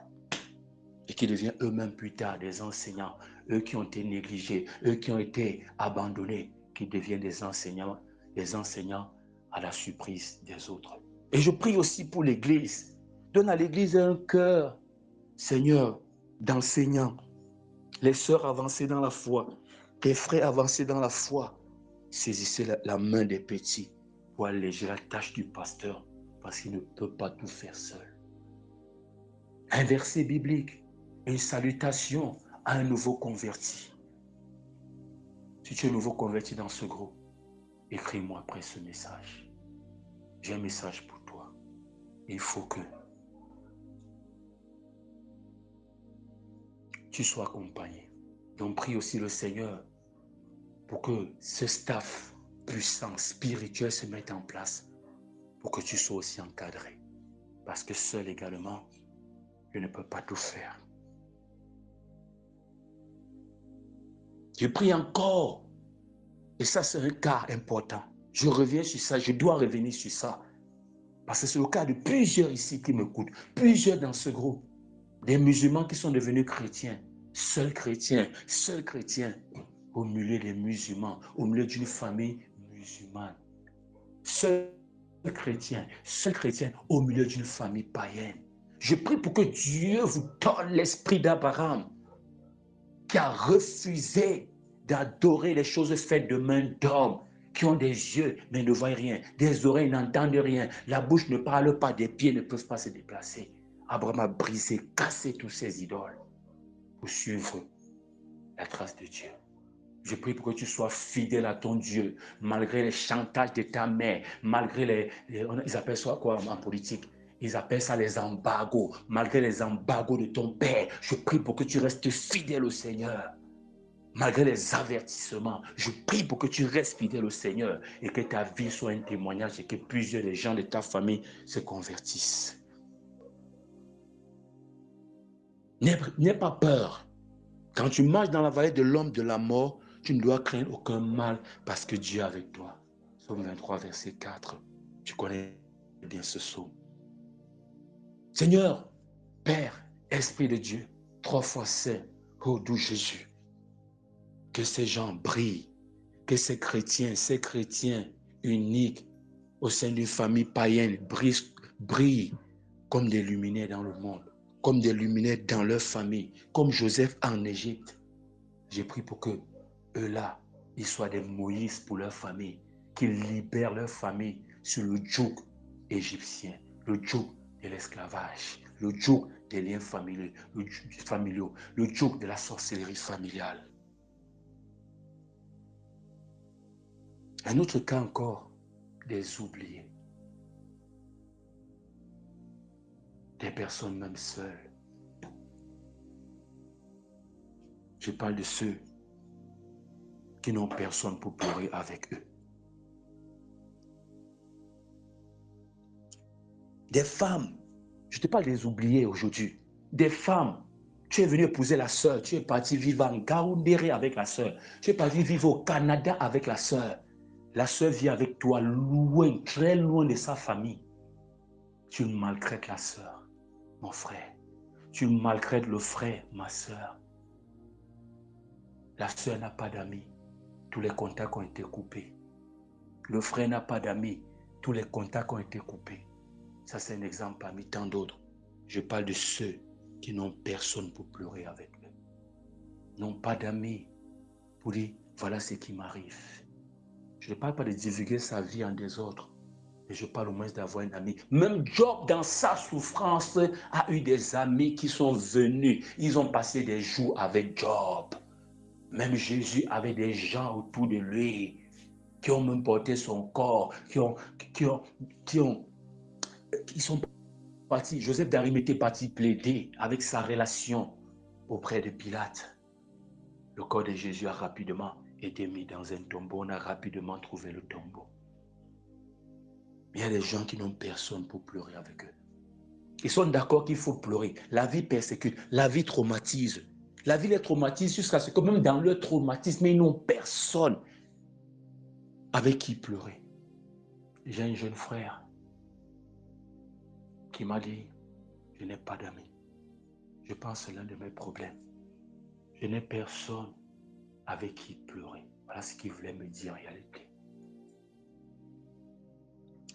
Et qu'ils deviennent eux-mêmes plus tard des enseignants, eux qui ont été négligés, eux qui ont été abandonnés, qui deviennent des enseignants à la surprise des autres. Et je prie aussi pour l'Église. Donne à l'Église un cœur, Seigneur, d'enseignants. Les sœurs avancées dans la foi, les frères avancés dans la foi, saisissez la main des petits pour alléger la tâche du pasteur parce qu'il ne peut pas tout faire seul. Un verset biblique, une salutation à un nouveau converti. Si tu es nouveau converti dans ce groupe, écris-moi après ce message. J'ai un message pour toi. Il faut que tu sois accompagné. Donc prie aussi le Seigneur pour que ce staff puissant, spirituel se mette en place pour que tu sois aussi encadré. Parce que seul également, je ne peux pas tout faire. Je prie encore, et ça c'est un cas important. Je reviens sur ça, je dois revenir sur ça. Parce que c'est le cas de plusieurs ici qui m'écoutent, plusieurs dans ce groupe. Des musulmans qui sont devenus chrétiens, seuls chrétiens, au milieu des musulmans, au milieu d'une famille musulmane. Seul chrétien, au milieu d'une famille païenne. Je prie pour que Dieu vous donne l'esprit d'Abraham qui a refusé d'adorer les choses faites de main d'homme, qui ont des yeux mais ne voient rien, des oreilles n'entendent rien, la bouche ne parle pas, des pieds ne peuvent pas se déplacer. Abraham a brisé, cassé tous ses idoles pour suivre la trace de Dieu. Je prie pour que tu sois fidèle à ton Dieu, malgré les chantages de ta mère, malgré ils appellent ça quoi en politique? Ils appellent ça les embargos, malgré les embargos de ton père. Je prie pour que tu restes fidèle au Seigneur. Malgré les avertissements, je prie pour que tu restes fidèle au Seigneur et que ta vie soit un témoignage et que plusieurs des gens de ta famille se convertissent. N'aie pas peur. Quand tu marches dans la vallée de l'ombre de la mort, tu ne dois craindre aucun mal parce que Dieu est avec toi. Psaume 23, verset 4. Tu connais bien ce psaume. Seigneur, Père, Esprit de Dieu, 3 fois saint, ô doux Jésus, que ces gens brillent, que ces chrétiens uniques au sein d'une famille païenne brillent comme des luminaires dans le monde, comme des luminaires dans leur famille, comme Joseph en Égypte. J'ai prié pour que eux-là, ils soient des Moïse pour leur famille, qu'ils libèrent leur famille sur le joug égyptien, le joug de l'esclavage, le joug des liens familiaux, le joug de la sorcellerie familiale. Un autre cas encore, des oubliés, des personnes même seules. Je parle de ceux qui n'ont personne pour pleurer avec eux. Des femmes, je te parle des oubliés aujourd'hui. Des femmes, tu es venu épouser la sœur, tu es parti vivre en Gaoundéré avec la sœur, tu es parti vivre au Canada avec la sœur. La sœur vit avec toi loin, très loin de sa famille. Tu maltraites la sœur, mon frère. Tu maltraites le frère, ma sœur. La sœur n'a pas d'amis. Tous les contacts ont été coupés. Le frère n'a pas d'amis. Tous les contacts ont été coupés. Ça, c'est un exemple parmi tant d'autres. Je parle de ceux qui n'ont personne pour pleurer avec eux. N'ont pas d'amis pour dire, voilà ce qui m'arrive. Je ne parle pas de divulguer sa vie en des autres, mais je parle au moins d'avoir un ami. Même Job, dans sa souffrance, a eu des amis qui sont venus. Ils ont passé des jours avec Job. Même Jésus avait des gens autour de lui qui ont même porté son corps, qui sont partis. Joseph d'Arimathée est parti plaider avec sa relation auprès de Pilate. Le corps de Jésus a rapidement été mis dans un tombeau. On a rapidement trouvé le tombeau. Il y a des gens qui n'ont personne pour pleurer avec eux. Ils sont d'accord qu'il faut pleurer. La vie persécute, la vie traumatise. La vie les traumatise jusqu'à ce que même dans leur traumatisme, ils n'ont personne avec qui pleurer. J'ai un jeune frère qui m'a dit, je n'ai pas d'amis. Je pense que c'est l'un de mes problèmes. Je n'ai personne avec qui pleurer. Voilà ce qu'il voulait me dire en réalité.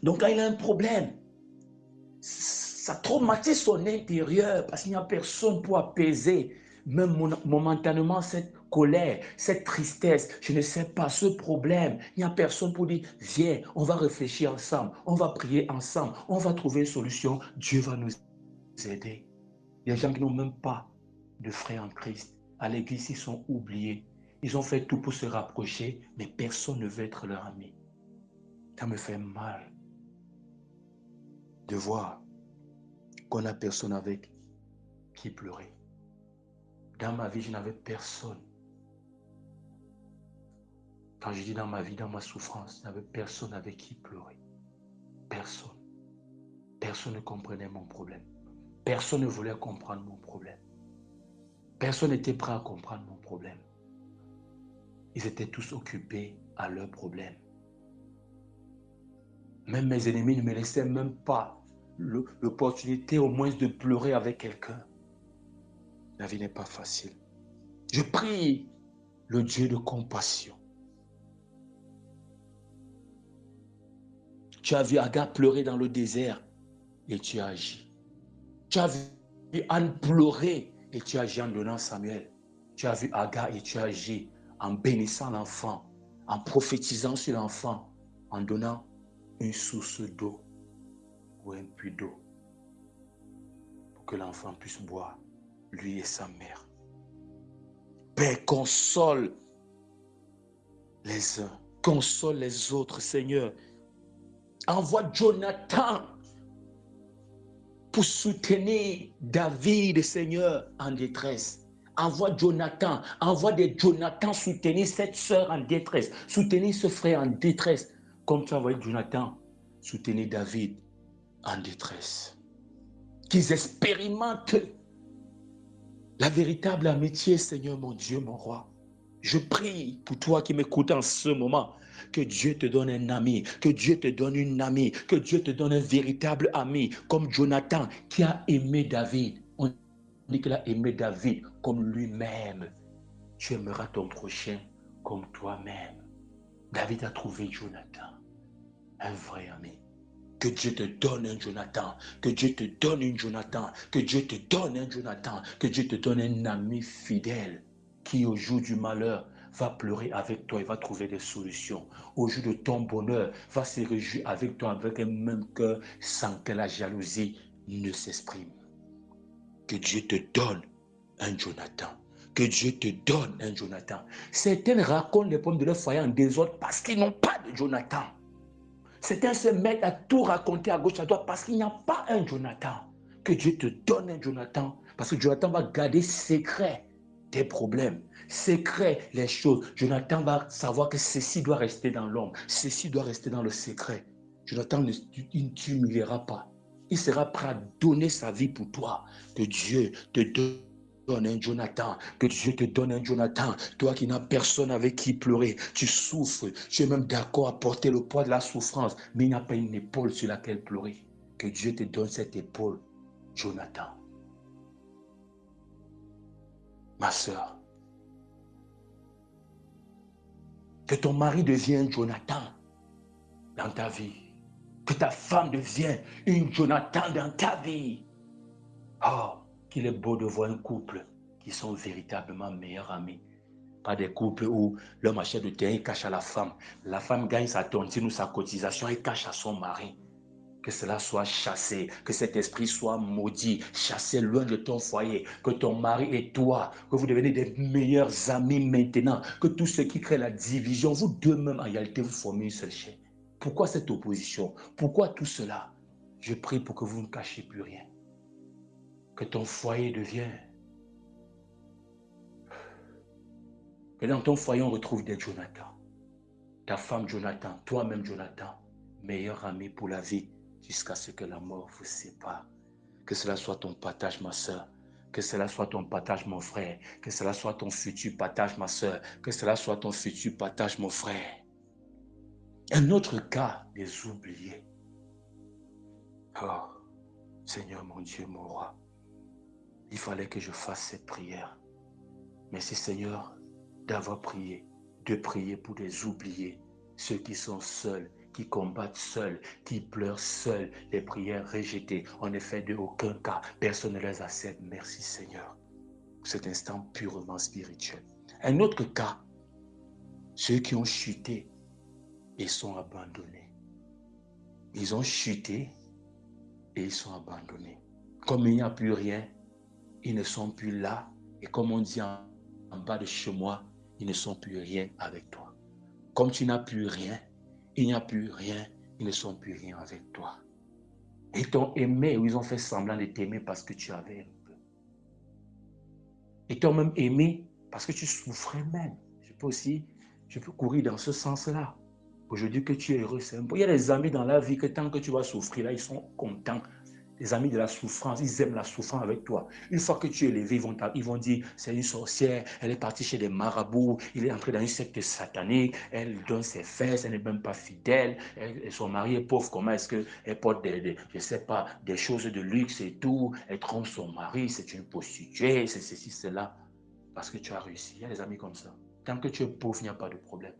Donc quand il a un problème, ça traumatise son intérieur parce qu'il n'y a personne pour apaiser même momentanément cette colère, cette tristesse, je ne sais pas, ce problème. Il n'y a personne pour dire, viens, on va réfléchir ensemble, on va prier ensemble, on va trouver une solution, Dieu va nous aider. Il y a des gens qui n'ont même pas de frères en Christ. À l'église, ils sont oubliés. Ils ont fait tout pour se rapprocher, mais personne ne veut être leur ami. Ça me fait mal de voir qu'on n'a personne avec qui pleurer. Dans ma vie, je n'avais personne. Quand je dis dans ma vie, dans ma souffrance, je n'avais personne avec qui pleurer. Personne. Personne ne comprenait mon problème. Personne ne voulait comprendre mon problème. Personne n'était prêt à comprendre mon problème. Ils étaient tous occupés à leurs problèmes. Même mes ennemis ne me laissaient même pas l'opportunité au moins de pleurer avec quelqu'un. La vie n'est pas facile. Je prie le Dieu de compassion. Tu as vu Agar pleurer dans le désert et tu as agi. Tu as vu Anne pleurer et tu as agi en donnant Samuel. Tu as vu Agar et tu as agi en bénissant l'enfant, en prophétisant sur l'enfant, en donnant une source d'eau ou un puits d'eau pour que l'enfant puisse boire, lui et sa mère. Père, console les uns, console les autres, Seigneur. Envoie Jonathan pour soutenir David, Seigneur, en détresse. Envoie Jonathan, envoie des Jonathan soutenir cette sœur en détresse, soutenir ce frère en détresse, comme tu as envoyé Jonathan soutenir David en détresse. Qu'ils expérimentent la véritable amitié, Seigneur, mon Dieu, mon roi. Je prie pour toi qui m'écoutes en ce moment, que Dieu te donne un ami, que Dieu te donne une amie, que Dieu te donne un véritable ami, comme Jonathan qui a aimé David. On dit qu'il a aimé David comme lui-même. Tu aimeras ton prochain comme toi-même. David a trouvé Jonathan, un vrai ami. Que Dieu te donne un Jonathan, que Dieu te donne une Jonathan, que Dieu te donne un Jonathan, que Dieu te donne un ami fidèle qui au jour du malheur va pleurer avec toi et va trouver des solutions. Au jour de ton bonheur, va se réjouir avec toi avec un même cœur sans que la jalousie ne s'exprime. Que Dieu te donne un Jonathan. Que Dieu te donne un Jonathan. Certains racontent les problèmes de leur foyer en désordre parce qu'ils n'ont pas de Jonathan. Certains se mettent à tout raconter à gauche, à droite parce qu'il n'y a pas un Jonathan. Que Dieu te donne un Jonathan, parce que Jonathan va garder secret tes problèmes, secret les choses. Jonathan va savoir que ceci doit rester dans l'ombre, ceci doit rester dans le secret. Jonathan ne t'humiliera pas, Il sera prêt à donner sa vie pour toi. Que Dieu te donne un Jonathan. Que Dieu te donne un Jonathan. Toi qui n'as personne avec qui pleurer. Tu souffres. Tu es même d'accord à porter le poids de la souffrance. Mais il n'y a pas une épaule sur laquelle pleurer. Que Dieu te donne cette épaule, Jonathan. Ma soeur. Que ton mari devienne Jonathan dans ta vie. Que ta femme devienne une Jonathan dans ta vie. Oh, qu'il est beau de voir un couple qui sont véritablement meilleurs amis. Pas des couples où l'homme achète le terrain et cache à la femme gagne sa tontine ou sa cotisation et cache à son mari. Que cela soit chassé, que cet esprit soit maudit, chassé loin de ton foyer, que ton mari et toi, que vous devenez des meilleurs amis maintenant, que tout ce qui crée la division, vous deux-mêmes en réalité vous formez une seule chair. Pourquoi cette opposition? Pourquoi tout cela? Je prie pour que vous ne cachiez plus rien. Que ton foyer devienne. Que dans ton foyer on retrouve des Jonathan. Ta femme Jonathan, toi-même Jonathan, meilleur ami pour la vie jusqu'à ce que la mort vous sépare. Que cela soit ton partage, ma soeur. Que cela soit ton partage, mon frère. Que cela soit ton futur partage, ma soeur. Que cela soit ton futur partage, mon frère. Un autre cas des oubliés. Oh, Seigneur mon Dieu, mon roi. Il fallait que je fasse cette prière. Merci Seigneur d'avoir prié, de prier pour des oubliés, ceux qui sont seuls, qui combattent seuls, qui pleurent seuls, les prières rejetées. En effet, de aucun cas, personne ne les accepte. Merci Seigneur pour cet instant purement spirituel. Un autre cas, ceux qui ont chuté et sont abandonnés. Ils ont chuté et ils sont abandonnés. Comme il n'y a plus rien, ils ne sont plus là. Et comme on dit en bas de chez moi, ils ne sont plus rien avec toi. Comme tu n'as plus rien, il n'y a plus rien, ils ne sont plus rien avec toi. Ils t'ont aimé ou ils ont fait semblant de t'aimer parce que tu avais un peu. Ils t'ont même aimé parce que tu souffrais même. Je peux courir dans ce sens-là. Aujourd'hui que tu es heureux, c'est un peu. Il y a des amis dans la vie que tant que tu vas souffrir, là, ils sont contents. Les amis de la souffrance, ils aiment la souffrance avec toi. Une fois que tu es élevé, ils vont dire, c'est une sorcière, elle est partie chez des marabouts, il est entré dans une secte satanique, elle donne ses fesses, elle n'est même pas fidèle, son mari est pauvre, comment est-ce qu'elle porte je sais pas, des choses de luxe et tout, elle trompe son mari, c'est une prostituée, c'est ceci, cela, parce que tu as réussi. Il y a des amis comme ça. Tant que tu es pauvre, il n'y a pas de problème.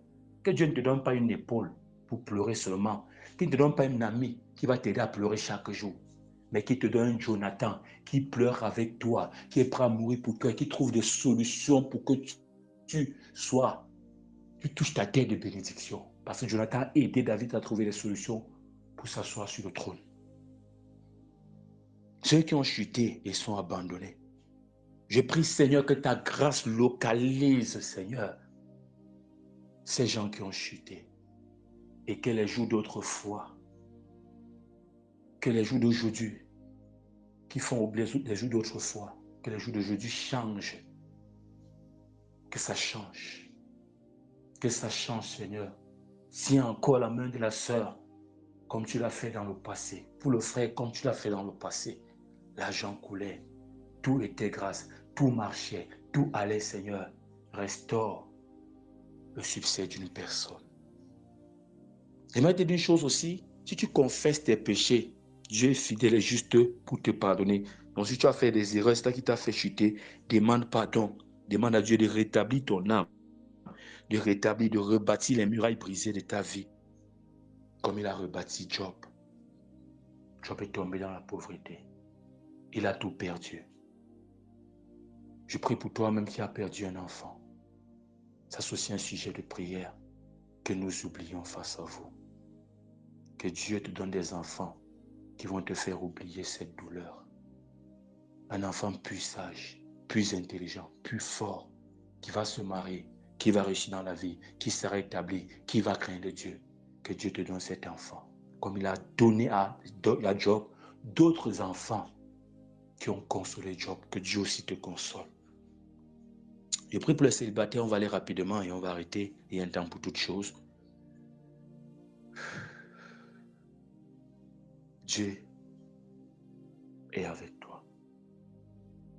Que Dieu ne te donne pas une épaule pour pleurer seulement, qu'il ne te donne pas un ami qui va t'aider à pleurer chaque jour, mais qui te donne un Jonathan qui pleure avec toi, qui est prêt à mourir pour toi, qui trouve des solutions pour que tu touches ta terre de bénédiction. Parce que Jonathan a aidé David à trouver des solutions pour s'asseoir sur le trône. Ceux qui ont chuté et sont abandonnés. Je prie, Seigneur, que ta grâce localise, Seigneur, ces gens qui ont chuté et que les jours d'autrefois, que les jours d'aujourd'hui, qui font oublier les jours d'autrefois, que les jours d'aujourd'hui changent, que ça change, Seigneur. Tiens encore la main de la sœur, comme tu l'as fait dans le passé, pour le frère, comme tu l'as fait dans le passé. L'argent coulait, tout était grâce, tout marchait, tout allait, Seigneur. Restaure le succès d'une personne. J'aimerais te dire une chose aussi, si tu confesses tes péchés, Dieu est fidèle et juste pour te pardonner. Donc si tu as fait des erreurs, c'est ça qui t'a fait chuter, demande pardon. Demande à Dieu de rétablir ton âme, de rétablir, de rebâtir les murailles brisées de ta vie, comme il a rebâti Job. Job est tombé dans la pauvreté. Il a tout perdu. Je prie pour toi-même qui as perdu un enfant. Ça, c'est aussi un sujet de prière que nous oublions face à vous. Que Dieu te donne des enfants qui vont te faire oublier cette douleur. Un enfant plus sage, plus intelligent, plus fort, qui va se marier, qui va réussir dans la vie, qui sera établi, qui va craindre Dieu. Que Dieu te donne cet enfant. Comme il a donné à Job d'autres enfants qui ont consolé Job. Que Dieu aussi te console. Je prie pour les célibataires, on va aller rapidement et on va arrêter. Il y a un temps pour toutes choses. Dieu est avec toi.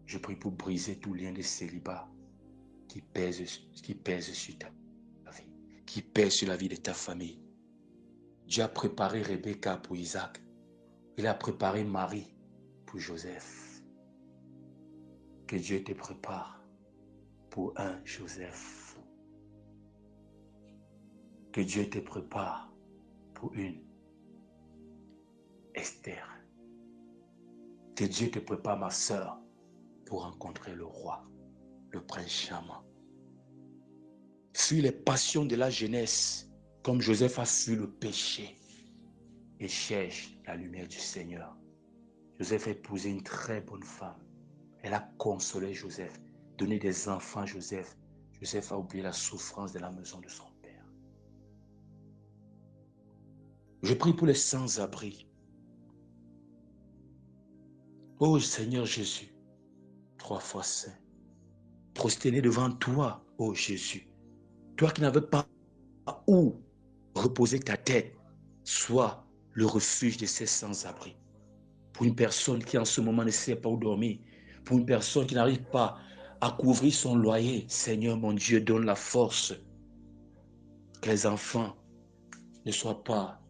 Je prie pour briser tout lien de célibat qui pèse sur ta vie, qui pèse sur la vie de ta famille. Dieu a préparé Rebecca pour Isaac. Il a préparé Marie pour Joseph. Que Dieu te prépare pour un Joseph. Que Dieu te prépare pour une Esther. Que Dieu te prépare, ma sœur, pour rencontrer le roi, le prince charmant. Fuis les passions de la jeunesse, comme Joseph a fui le péché, et cherche la lumière du Seigneur. Joseph a épousé une très bonne femme. Elle a consolé Joseph, donné des enfants à Joseph. Joseph a oublié la souffrance de la maison de son père. Je prie pour les sans-abri. Ô Seigneur Jésus, 3 fois saint, prosterné devant toi, ô Jésus, toi qui n'avais pas où reposer ta tête, sois le refuge de ces sans-abri. Pour une personne qui en ce moment ne sait pas où dormir, pour une personne qui n'arrive pas à couvrir son loyer, Seigneur mon Dieu, donne la force que les enfants ne soient pas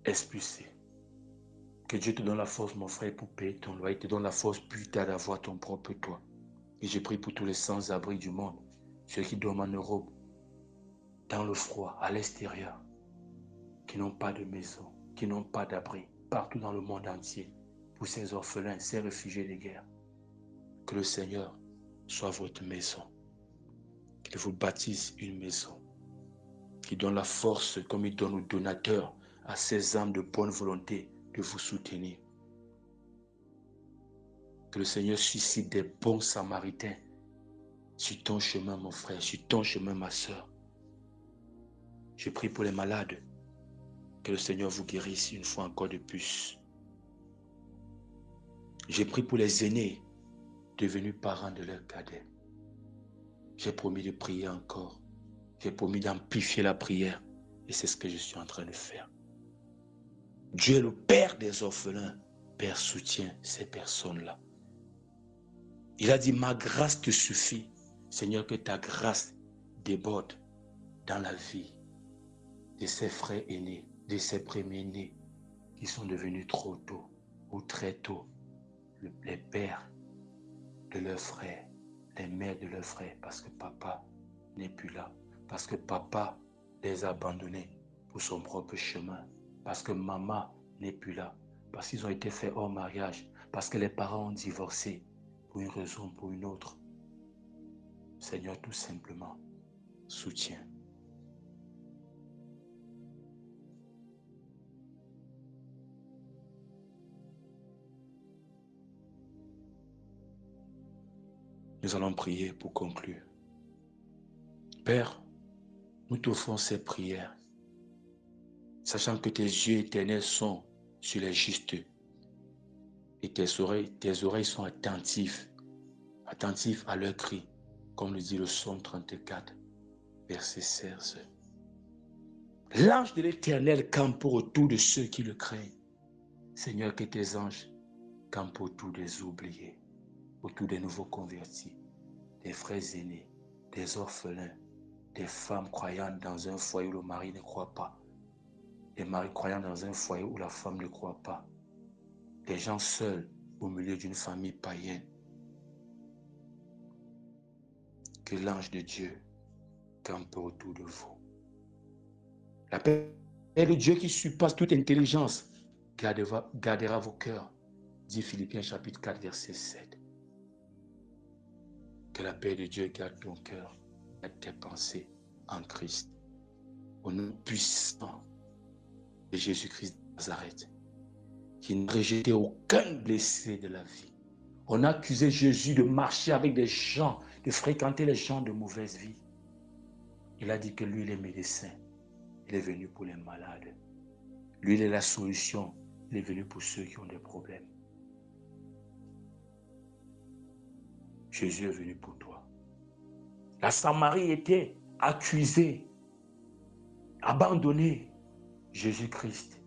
expulsés. Que Dieu te donne la force, mon frère, pour payer ton loyer, te donne la force plus tard d'avoir ton propre toit. Et je prie pour tous les sans-abri du monde, ceux qui dorment en Europe, dans le froid, à l'extérieur, qui n'ont pas de maison, qui n'ont pas d'abri, partout dans le monde entier, pour ces orphelins, ces réfugiés de guerre. Que le Seigneur soit votre maison, qu'il vous bâtisse une maison, qu'il donne la force, comme il donne aux donateurs, à ces âmes de bonne volonté, de vous soutenir. Que le Seigneur suscite des bons samaritains sur ton chemin, mon frère, sur ton chemin, ma soeur. Je prie pour les malades, que le Seigneur vous guérisse une fois encore de plus. J'ai prié pour les aînés devenus parents de leurs cadets. J'ai promis de prier encore. J'ai promis d'amplifier la prière. Et c'est ce que je suis en train de faire. Dieu est le Père des orphelins. Père soutient ces personnes-là. Il a dit, ma grâce te suffit. Seigneur, que ta grâce déborde dans la vie de ces frères aînés, de ces premiers-nés qui sont devenus trop tôt ou très tôt les pères de leurs frères, les mères de leurs frères, parce que papa n'est plus là, parce que papa les a abandonnés pour son propre chemin, parce que maman n'est plus là, parce qu'ils ont été faits hors mariage, parce que les parents ont divorcé pour une raison ou pour une autre. Seigneur, tout simplement, soutiens. Nous allons prier pour conclure. Père, nous t'offrons ces prières, sachant que tes yeux éternels sont sur les justes et tes oreilles sont attentives à leurs cris, comme le dit le psaume 34, verset 16. L'ange de l'Éternel campe autour de ceux qui le craignent. Seigneur, que tes anges campent autour des oubliés, autour des nouveaux convertis, des frères aînés, des orphelins, des femmes croyantes dans un foyer où le mari ne croit pas, des maris croyants dans un foyer où la femme ne croit pas, des gens seuls au milieu d'une famille païenne. Que l'ange de Dieu campe autour de vous. La paix de Dieu qui surpasse toute intelligence gardera vos cœurs, dit Philippiens chapitre 4, verset 7. Que la paix de Dieu garde ton cœur et tes pensées en Christ. Au nom puissant de Jésus-Christ de Nazareth, qui n'a rejeté aucun blessé de la vie. On a accusé Jésus de marcher avec des gens, de fréquenter les gens de mauvaise vie. Il a dit que lui, il est médecin. Il est venu pour les malades. Lui, il est la solution. Il est venu pour ceux qui ont des problèmes. Jésus est venu pour toi. La Samarie était accusée, abandonnée. Jésus-Christ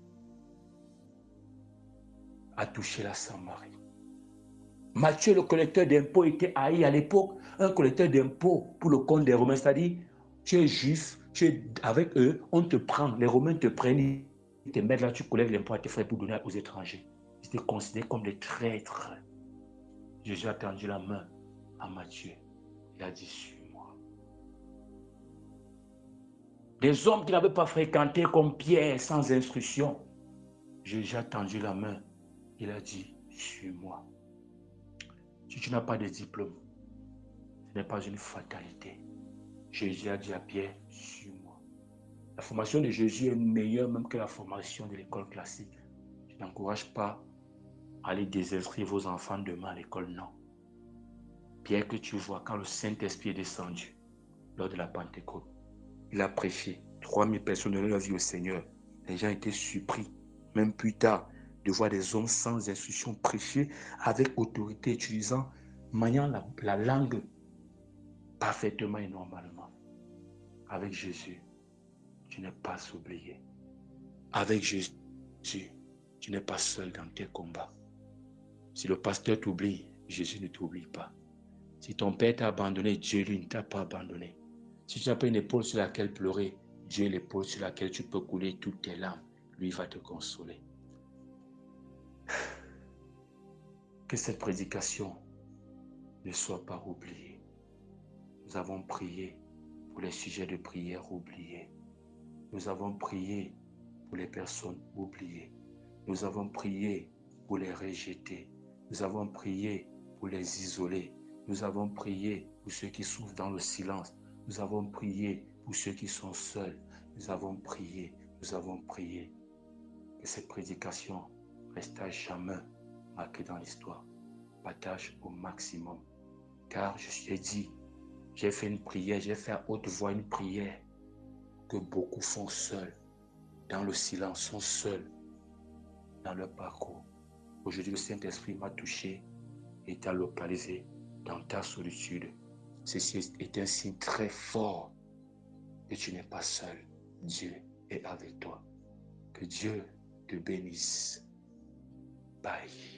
a touché la Samarie. Matthieu, le collecteur d'impôts, était haï à l'époque. Un collecteur d'impôts pour le compte des Romains, c'est-à-dire, tu es juif, tu es avec eux, on te prend, les Romains te prennent, ils te mettent là, tu collectes l'impôt à tes frères pour donner aux étrangers. Ils étaient considérés comme des traîtres. Jésus a tendu la main à Matthieu. Il a dit, suis-moi. Des hommes qui n'avaient pas fréquenté comme Pierre, sans instruction. Jésus a tendu la main. Il a dit, suis-moi. Si tu n'as pas de diplôme, ce n'est pas une fatalité. Jésus a dit à Pierre, suis-moi. La formation de Jésus est meilleure même que la formation de l'école classique. Je n'encourage pas à aller désinscrire vos enfants demain à l'école, non. Pierre que tu vois quand le Saint-Esprit est descendu lors de la Pentecôte, il a prêché. 3000 personnes donnaient leur vie au Seigneur. Les gens étaient surpris, même plus tard, de voir des hommes sans instruction prêcher avec autorité, utilisant, maniant la langue parfaitement et normalement. Avec Jésus, tu n'es pas oublié. Avec Jésus, tu n'es pas seul dans tes combats. Si le pasteur t'oublie, Jésus ne t'oublie pas. Si ton père t'a abandonné, Dieu lui ne t'a pas abandonné. Si tu n'as pas une épaule sur laquelle pleurer, Dieu est l'épaule sur laquelle tu peux couler toutes tes larmes. Lui va te consoler. Que cette prédication ne soit pas oubliée. Nous avons prié pour les sujets de prière oubliés. Nous avons prié pour les personnes oubliées. Nous avons prié pour les rejeter. Nous avons prié pour les isoler. Nous avons prié pour ceux qui souffrent dans le silence. Nous avons prié pour ceux qui sont seuls. Nous avons prié. Que cette prédication reste à jamais marquée dans l'histoire. Partage au maximum. Car je t'ai dit, j'ai fait une prière, j'ai fait à haute voix une prière que beaucoup font seuls, dans le silence, sont seuls dans leur parcours. Aujourd'hui, le Saint-Esprit m'a touché et t'a localisé dans ta solitude. Ceci est un signe très fort que tu n'es pas seul. Dieu est avec toi. Que Dieu te bénisse. Bye.